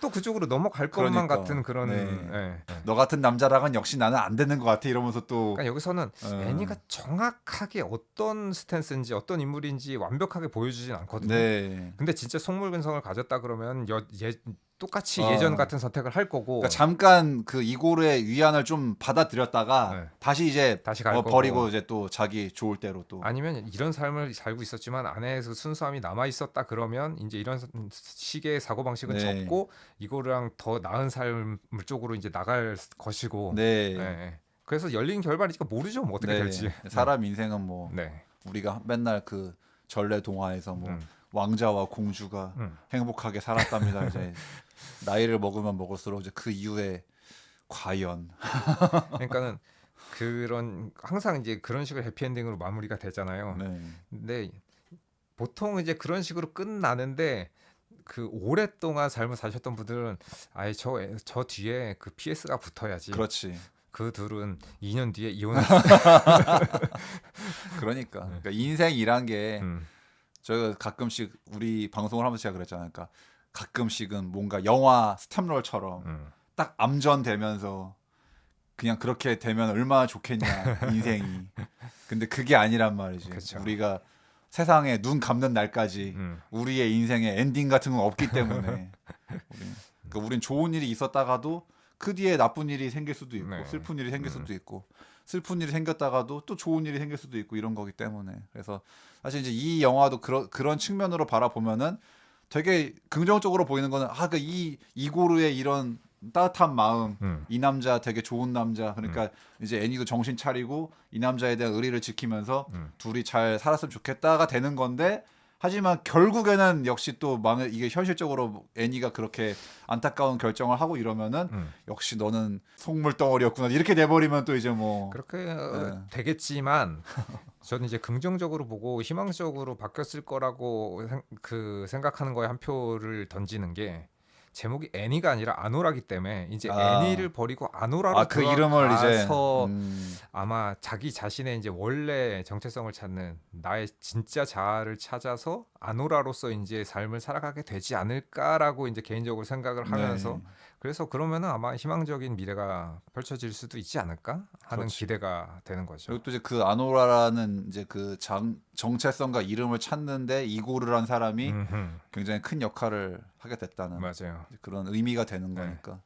또 그쪽으로 넘어갈 것만 그러니까. 같은 그런. 네. 너 같은 남자랑은 역시 나는 안 되는 것 같아 이러면서 또. 그러니까 여기서는 애니가 정확하게 어떤 스탠스인지 어떤 인물인지 완벽하게 보여주진 않거든요. 네. 근데 진짜 속물근성을 가졌다 그러면 똑같이 예전 같은 선택을 할 거고. 그러니까 잠깐 그 이고르의 위안을 좀 받아들였다가 네. 다시 이제 다시 갈 거고. 버리고 이제 또 자기 좋을 대로 또. 아니면 이런 삶을 살고 있었지만 안에서 순수함이 남아 있었다 그러면 이제 이런 식의 사고 방식은 네. 접고 이거랑 더 나은 삶 쪽으로 이제 나갈 것이고. 네. 예. 그래서 열린 결말이니까 모르죠 뭐 어떻게 네. 될지. 사람 인생은 뭐 네. 우리가 맨날 그 전래 동화에서 뭐 왕자와 공주가 행복하게 살았답니다. 이제 나이를 먹으면 먹을수록 이제 그 이후에 과연. 그러니까는 그런 항상 이제 그런 식으로 해피엔딩으로 마무리가 되잖아요. 네. 근데 보통 이제 그런 식으로 끝나는데 그 오랫동안 삶을 사셨던 분들은 아예 저 뒤에 그 PS가 붙어야지. 그렇지. 그 둘은 2년 뒤에 이혼했어. 그러니까 인생이란 게 음. 저희가 가끔씩 우리 방송을 하면서 제가 그랬잖아요. 그러니까 가끔씩은 뭔가 영화 스탑롤처럼 딱 암전되면서 그냥 그렇게 되면 얼마나 좋겠냐 인생이. 근데 그게 아니란 말이지. 그쵸. 우리가 세상에 눈 감는 날까지 우리의 인생에 엔딩 같은 건 없기 때문에 그러니까 우린 좋은 일이 있었다가도 그 뒤에 나쁜 일이 생길 수도 있고 네. 슬픈 일이 생길 수도 있고 슬픈 일이 생겼다가도 또 좋은 일이 생길 수도 있고 이런 거기 때문에 그래서 사실 이제 이 영화도 그런 측면으로 바라보면은 되게 긍정적으로 보이는 거는 그 이고르의 이런 따뜻한 마음, 이 남자 되게 좋은 남자. 그러니까 이제 애니도 정신 차리고 이 남자에 대한 의리를 지키면서 둘이 잘 살았으면 좋겠다가 되는 건데 하지만 결국에는 역시 또 이게 현실적으로 애니가 그렇게 안타까운 결정을 하고 이러면은 역시 너는 속물 덩어리였구나 이렇게 돼버리면 또 이제 뭐 그렇게 되겠지만 저는 이제 긍정적으로 보고 희망적으로 바뀌었을 거라고 생각하는 거에 한 표를 던지는 게 제목이 애니가 아니라 아노라기 때문에 이제 애니를 버리고 아노라로 그 이름을 이제 아마 자기 자신의 이제 원래 정체성을 찾는 나의 진짜 자아를 찾아서 아노라로서 이제 삶을 살아가게 되지 않을까라고 이제 개인적으로 생각을 하면서 그래서 그러면은 아마 희망적인 미래가 펼쳐질 수도 있지 않을까 하는 그렇지. 기대가 되는 거죠. 그리고 또 이제 그 아노라라는 이제 그 정체성과 이름을 찾는데 이고르란 사람이 굉장히 큰 역할을 하게 됐다는 맞아요. 그런 의미가 되는 거니까.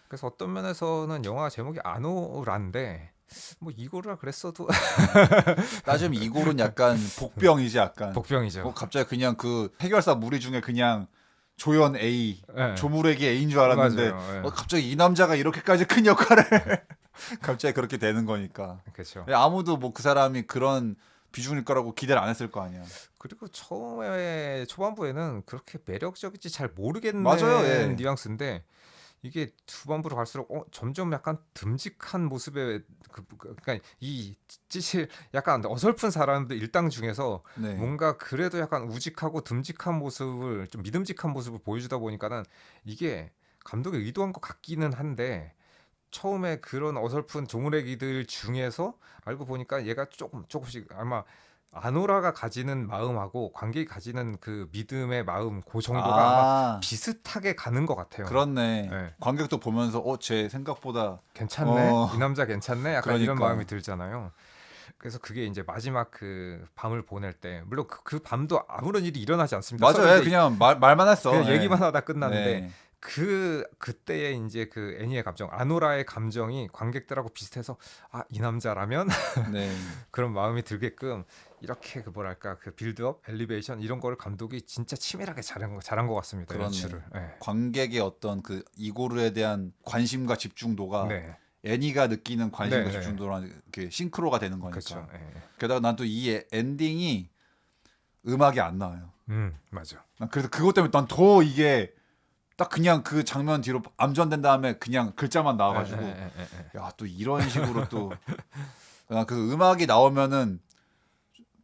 그래서 어떤 면에서는 영화 제목이 아노라인데 뭐 이고르라 그랬어도 따지면 이고르는 약간 복병이지 약간. 복병이죠. 갑자기 그냥 그 해결사 무리 중에 그냥 조연 A, 네. 조무래기 A인 줄 알았는데 맞아요. 네. 갑자기 이 남자가 이렇게까지 큰 역할을 갑자기 그렇게 되는 거니까. 그렇죠. 아무도 뭐 그 사람이 그런 비중일 거라고 기대를 안 했을 거 아니야. 그리고 처음에 초반부에는 그렇게 매력적인지 잘 맞아요. 모르겠는 예. 뉘앙스인데 이게 후반부로 갈수록 점점 약간 듬직한 모습의 그러니까 이 찌질 약간 어설픈 사람들 일당 중에서 네. 뭔가 그래도 약간 우직하고 듬직한 모습을 좀 믿음직한 모습을 보여주다 보니까는 이게 감독이 의도한 것 같기는 한데 처음에 그런 어설픈 조무래기들 중에서 알고 보니까 얘가 조금씩 아마 아노라가 가지는 마음하고 관객이 가지는 그 믿음의 마음 그 정도가 아마 아, 비슷하게 가는 것 같아요. 그렇네. 예. 관객도 보면서 제 생각보다 괜찮네? 이 어, 남자 괜찮네? 약간 이런 마음이 그러니까. 들잖아요. 그래서 그게 이제 마지막 그 밤을 보낼 때 물론 그 밤도 아무런 일이 일어나지 않습니다. 서로 맞아요. 예, 이제 그냥 말만 했어. 그냥 예. 얘기만 하다 끝나는데 네. 그때의 이제 그 애니의 감정, 아노라의 감정이 관객들하고 비슷해서 아, 이 남자라면 네. 그런 마음이 들게끔 이렇게 그 뭐랄까 그 빌드업, 엘리베이션 이런 거를 감독이 진짜 치밀하게 잘한 것 같습니다. 그렇네. 연출을. 네. 관객의 어떤 그 이고르에 대한 관심과 집중도가 네. 애니가 느끼는 관심과 네. 네. 집중도랑 이렇게 싱크로가 되는 그렇죠. 거니까. 네. 게다가 난 또 이 엔딩이 음악이 안 나와요. 맞아. 난 그래서 그것 때문에 난 더 이게 딱 그냥 그 장면 뒤로 암전된 다음에 그냥 글자만 나와가지고 야, 또 이런 식으로 또 난 그 음악이 나오면은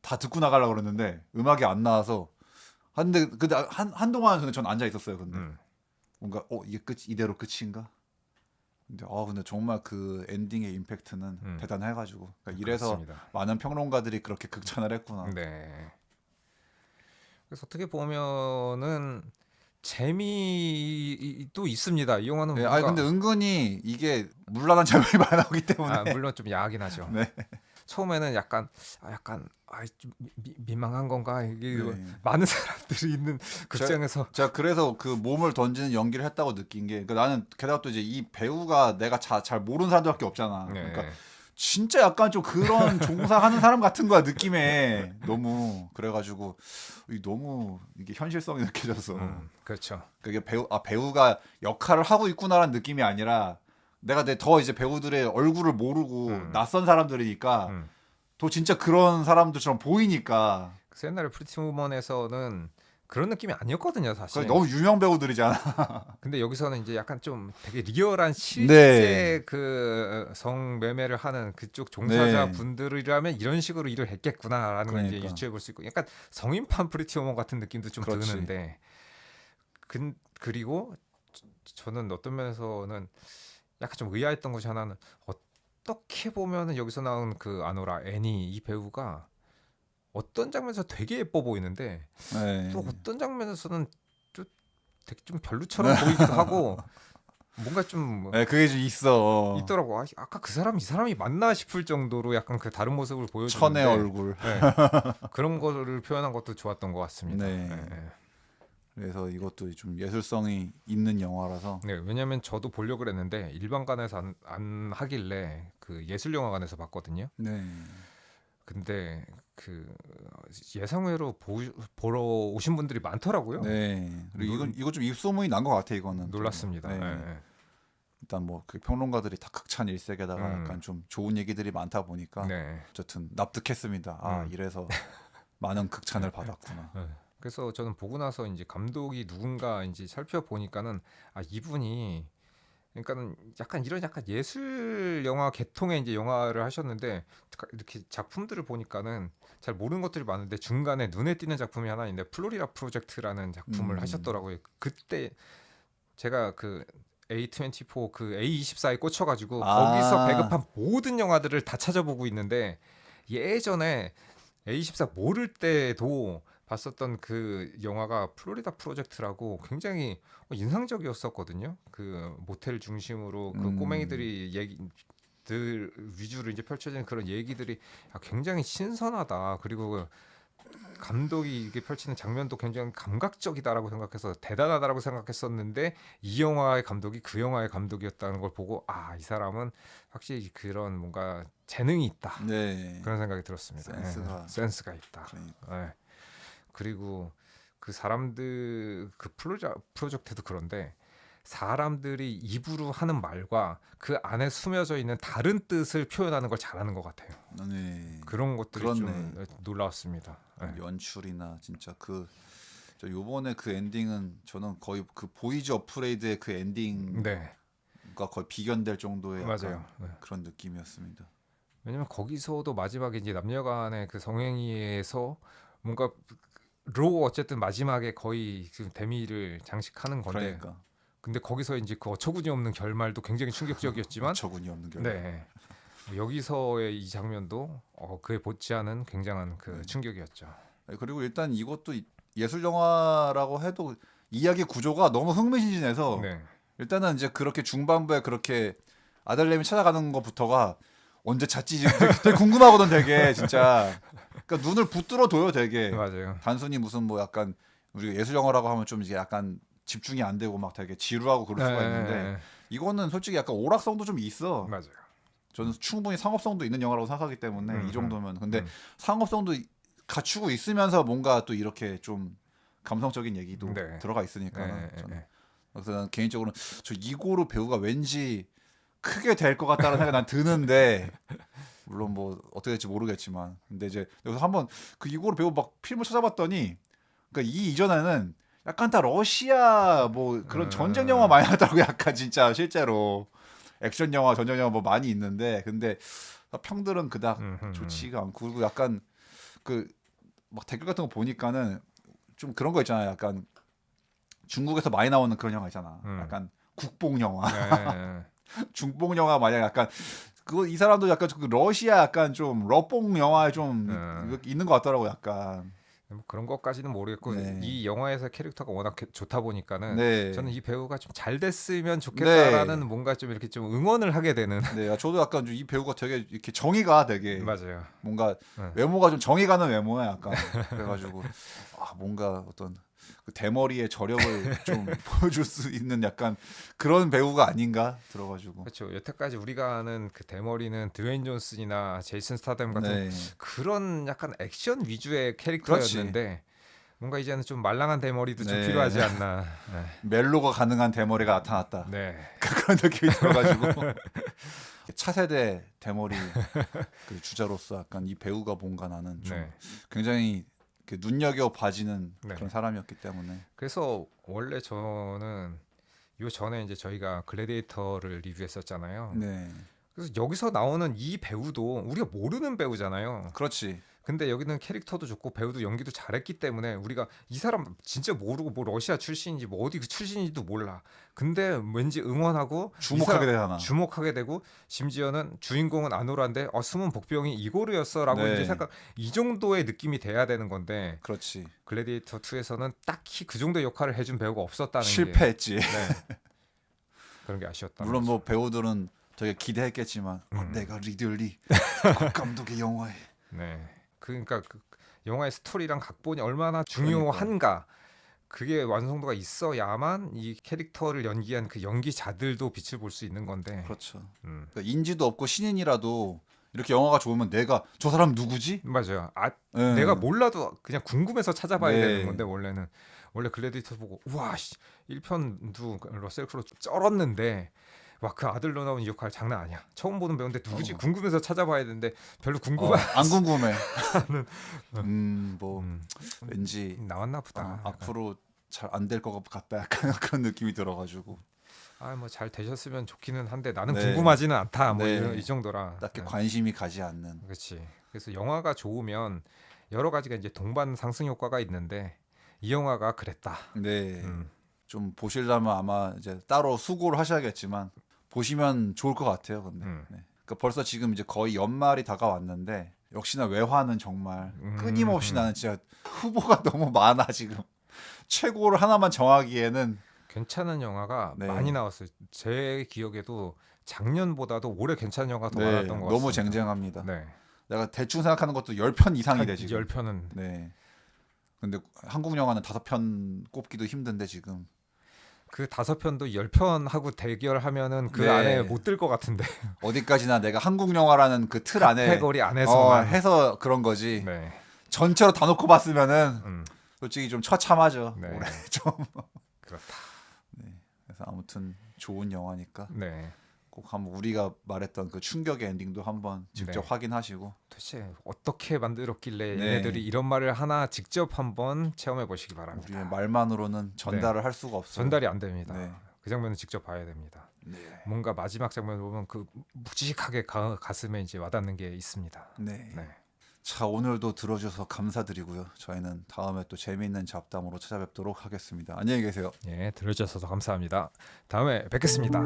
다 듣고 나가려고 그랬는데 음악이 안 나와서 근데 한동안 근데 전 앉아 있었어요. 근데 뭔가 이게 이대로 끝인가? 근데 정말 그 엔딩의 임팩트는 대단해가지고 그러니까 이래서 그렇습니다. 많은 평론가들이 그렇게 극찬을 했구나. 네. 그래서 어떻게 보면은 재미도 있습니다. 이 영화는 예, 아니 근데 뭔가 은근히 이게 물란한 장면이 많이 나오기 때문에 물론 좀 야하긴 하죠. 네, 처음에는 좀 민망한 건가 이게 네. 많은 사람들이 있는 극장에서 제가 그래서 그 몸을 던지는 연기를 했다고 느낀 게 그러니까 나는 게다가 또 이제 이 배우가 내가 잘 모르는 사람들밖에 없잖아. 그러니까 네. 진짜 약간 좀 그런 종사하는 사람 같은 거야 느낌에 너무 그래가지고 너무 이게 현실성이 느껴져서 그렇죠. 그게 배우가 역할을 하고 있구나라는 느낌이 아니라 내가 더 이제 배우들의 얼굴을 모르고 낯선 사람들이니까 음. 더 진짜 그런 사람들처럼 보이니까 그래서 옛날에 프리티 우먼에서는 그런 느낌이 아니었거든요, 거의 사실. 너무 유명 배우들이잖아. 근데 여기서는 이제 약간 좀 되게 리얼한 네, 실제 그 성매매를 하는 그쪽 종사자 네, 분들이라면 이런 식으로 일을 했겠구나라는 걸 이제 그러니까 유추해 볼 수 있고 약간 성인판 프리티 우먼 같은 느낌도 좀 그렇지. 드는데 그리고 저는 어떤 면에서는 약간 좀 의아했던 것이 하나는 어떻게 보면은 여기서 나온 그 아노라 애니 이 배우가 어떤 장면에서 되게 예뻐 보이는데 또 네. 어떤 장면에서는 좀 되게 좀 별로처럼 보이기도 하고 뭔가 좀 네, 그게 좀 있어. 있더라고. 아까 그 사람 이 사람이 맞나 싶을 정도로 약간 그 다른 모습을 천의 보여주는데 얼굴. 예, 그런 거를 표현한 것도 좋았던 것 같습니다. 예, 네. 예. 그래서 이것도 좀 예술성이 있는 영화라서. 네, 왜냐하면 저도 보려고 그랬는데 일반관에서 안 하길래 그 예술영화관에서 봤거든요. 네. 근데 그 예상외로 보러 오신 분들이 많더라고요. 네. 그리고 놀, 이거 좀 입소문이 난 것 같아 이거는 또. 놀랐습니다. 예, 네. 예. 일단 뭐 그 평론가들이 다 극찬 일색에다가 음, 약간 좀 좋은 얘기들이 많다 보니까 네. 어쨌든 납득했습니다. 이래서 많은 극찬을 받았구나. 네. 그래서 저는 보고 나서 이제 감독이 누군가 이제 살펴보니까는 이분이 그러니까는 약간 이런 약간 예술 영화 계통의 이제 영화를 하셨는데 이렇게 작품들을 보니까는 잘 모르는 것들이 많은데 중간에 눈에 띄는 작품이 하나 있는데 플로리다 프로젝트라는 작품을 하셨더라고요. 그때 제가 그 A24 그 A24에 꽂혀가지고 거기서 아, 배급한 모든 영화들을 다 찾아보고 있는데 예전에 A24 모를 때도 봤었던 그 영화가 플로리다 프로젝트라고 굉장히 인상적이었었거든요. 그 모텔 중심으로 그 음, 꼬맹이들이 얘기들 위주로 이제 펼쳐지는 그런 얘기들이 굉장히 신선하다. 그리고 그 감독이 이게 펼치는 장면도 굉장히 감각적이다라고 생각해서 대단하다라고 생각했었는데 이 영화의 감독이 그 영화의 감독이었다는 걸 보고 이 사람은 확실히 그런 뭔가 재능이 있다. 네. 그런 생각이 들었습니다. 센스가 센스가 있다. 그러니까. 예. 그리고 그 사람들 그 플로리다 프로젝트도 그런데 사람들이 입으로 하는 말과 그 안에 숨겨져 있는 다른 뜻을 표현하는 걸 잘하는 것 같아요. 네. 그런 것들이 그렇네. 좀 놀라웠습니다. 네. 연출이나 진짜 저 요번에 그 엔딩은 저는 거의 그 보이즈 어프레이드의 그 엔딩과 네, 거의 비견될 정도의 약간 맞아요. 네. 그런 느낌이었습니다. 왜냐면 거기서도 마지막에 이제 남녀간의 그 성행위에서 뭔가 로 어쨌든 마지막에 거의 지금 데미를 장식하는 건데, 그러니까 근데 거기서 이제 그 어처구니 없는 결말도 굉장히 충격적이었지만, 어처구니 없는 결말. 네. 여기서의 이 장면도 그에 못지않은 굉장한 그 네. 충격이었죠. 그리고 일단 이것도 예술 영화라고 해도 이야기 구조가 너무 흥미진진해서 네. 일단은 이제 그렇게 중반부에 그렇게 아들내미 찾아가는 것부터가 언제 찾지 되게 궁금하거든 되게 진짜. 그러니까 눈을 붙들어 둬요 되게. 맞아요. 단순히 무슨 뭐 약간 우리가 예술 영화라고 하면 좀 이제 약간 집중이 안 되고 막 되게 지루하고 그럴 수가 있는데 이거는 솔직히 약간 오락성도 좀 있어. 맞아요. 저는 충분히 상업성도 있는 영화라고 생각하기 때문에 이 정도면 근데 상업성도 갖추고 있으면서 뭔가 또 이렇게 좀 감성적인 얘기도 네. 들어가 있으니까 네. 저는 그래서 난 개인적으로는 저 이고르 배우가 왠지 크게 될 것 같다는 생각이 난 드는데 물론 뭐 어떻게 될지 모르겠지만 근데 이제 여기서 한번 그 이고르 배우 막 필름을 찾아봤더니 그러니까 이 이전에는 약간 다 러시아 뭐 그런 전쟁 영화 많이 하더라고 약간 진짜 실제로 액션 영화 전쟁 영화 뭐 많이 있는데 근데 평들은 그닥 좋지가 않고 그리고 약간 그 막 댓글 같은 거 보니까는 좀 그런 거 있잖아요. 약간 중국에서 많이 나오는 그런 영화 있잖아. 약간 국뽕 영화, 네. 중뽕 영화 마냥 약간 그거 이 사람도 약간 그 러시아 약간 좀 러뽕 영화에 좀 있는 것 같더라고 약간. 뭐 그런 것까지는 모르겠고 네. 이 영화에서 캐릭터가 워낙 좋다 보니까는 네. 저는 이 배우가 좀 잘 됐으면 네. 좋겠다라는 뭔가 좀 이렇게 좀 응원을 하게 되는 네, 저도 약간 이 배우가 되게 이렇게 정의가 되게 맞아요. 뭔가 네. 외모가 좀 정이 가는 외모야 약간 그래가지고 뭔가 어떤 그 대머리의 저력을 좀 보여줄 수 있는 약간 그런 배우가 아닌가 들어가지고 그렇죠. 여태까지 우리가 아는 그 대머리는 드웨인 존슨이나 제이슨 스타뎀 같은 네 그런 약간 액션 위주의 그렇지 캐릭터였는데 뭔가 이제는 좀 말랑한 대머리도 좀 네 필요하지 않나. 멜로가 가능한 대머리가 나타났다 네. 그런 느낌이 들어가지고 차세대 대머리 그 주자로서 약간 이 배우가 뭔가 나는 좀 네. 굉장히 그 눈여겨 봐지는 네. 그런 사람이었기 때문에 그래서 원래 저는 요 전에 이제 저희가 글래디에이터를 리뷰했었잖아요. 네 그래서 여기서 나오는 이 배우도 우리가 모르는 배우잖아요. 그렇지 근데 여기는 캐릭터도 좋고 배우도 연기도 잘했기 때문에 우리가 이 사람 진짜 모르고 뭐 러시아 출신인지 뭐 어디 그 출신인지도 몰라. 근데 왠지 응원하고 주목하게 되잖아. 주목하게 되고 심지어는 주인공은 아노라인데 숨은 복병이 이고르였어라고 네. 이제 생각 이 정도의 느낌이 돼야 되는 건데 그렇지 글래디에이터 2에서는 딱히 그 정도 역할을 해준 배우가 없었다는 실패했지. 게 네. 그런 게 아쉬웠다. 물론 뭐 배우들은 되게 기대했겠지만 내가 리들리 그 감독의 영화에 네. 그러니까 그 영화의 스토리랑 각본이 얼마나 중요한가 그게 완성도가 있어야만 이 캐릭터를 연기한 그 연기자들도 빛을 볼 수 있는 건데 그렇죠. 그러니까 인지도 없고 신인이라도 이렇게 영화가 좋으면 내가 저 사람 누구지? 맞아요. 네. 내가 몰라도 그냥 궁금해서 찾아봐야 네. 되는 건데 원래는 원래 글래디에이터 보고 우와 1편도 러셀 크로 쩔었는데 와 그 아들로 나온 이 역할 장난 아니야. 처음 보는 배우인데 누구지 궁금해서 찾아봐야 되는데 별로 안 궁금해. 뭐 음, 왠지 나왔나 보다. 앞으로 잘 안 될 것 같다 약간 그런 느낌이 들어가지고 뭐 잘 되셨으면 좋기는 한데 나는 네. 궁금하지는 않다. 뭐 네. 이 정도라. 딱히 관심이 가지 않는. 그렇지. 그래서 영화가 좋으면 여러 가지가 이제 동반 상승 효과가 있는데 이 영화가 그랬다. 네. 좀 보시려면 아마 이제 따로 수고를 하셔야겠지만 보시면 좋을 것 같아요. 근데 네. 그러니까 벌써 지금 이제 거의 연말이 다가왔는데 역시나 외화는 정말 끊임없이 나는 진짜 후보가 너무 많아 지금. 최고를 하나만 정하기에는 괜찮은 영화가 네. 많이 나왔어요. 제 기억에도 작년보다도 올해 괜찮은 영화가 더 많았던 것 같습니다. 너무 쟁쟁합니다. 네. 내가 대충 생각하는 것도 10편 이상이 돼 지금. 10편은. 네. 근데 한국 영화는 5편 꼽기도 힘든데 지금. 그 5편도 10편하고 대결하면은 그 네. 안에 못 들 것 같은데. 어디까지나 내가 한국 영화라는 그 틀 안에 카테고리 안에서만 해서 그런 거지. 네. 전체로 다 놓고 봤으면은 솔직히 좀 처참하죠. 네. 올해 좀 그렇다. 그래서 아무튼 좋은 영화니까 네. 꼭 한번 우리가 말했던 그 충격의 엔딩도 한번 직접 네. 확인하시고 도대체 어떻게 만들었길래 네. 얘네들이 이런 말을 하나 직접 한번 체험해 보시기 바랍니다. 우리의 말만으로는 전달을 할 수가 없어요. 전달이 안 됩니다. 네. 그 장면은 직접 봐야 됩니다. 네. 뭔가 마지막 장면 보면 그 묵직하게 가슴에 이제 와닿는 게 있습니다. 네. 네. 자, 오늘도 들어주셔서 감사드리고요. 저희는 다음에 또 재미있는 잡담으로 찾아뵙도록 하겠습니다. 안녕히 계세요. 예, 들어주셔서 감사합니다. 다음에 뵙겠습니다.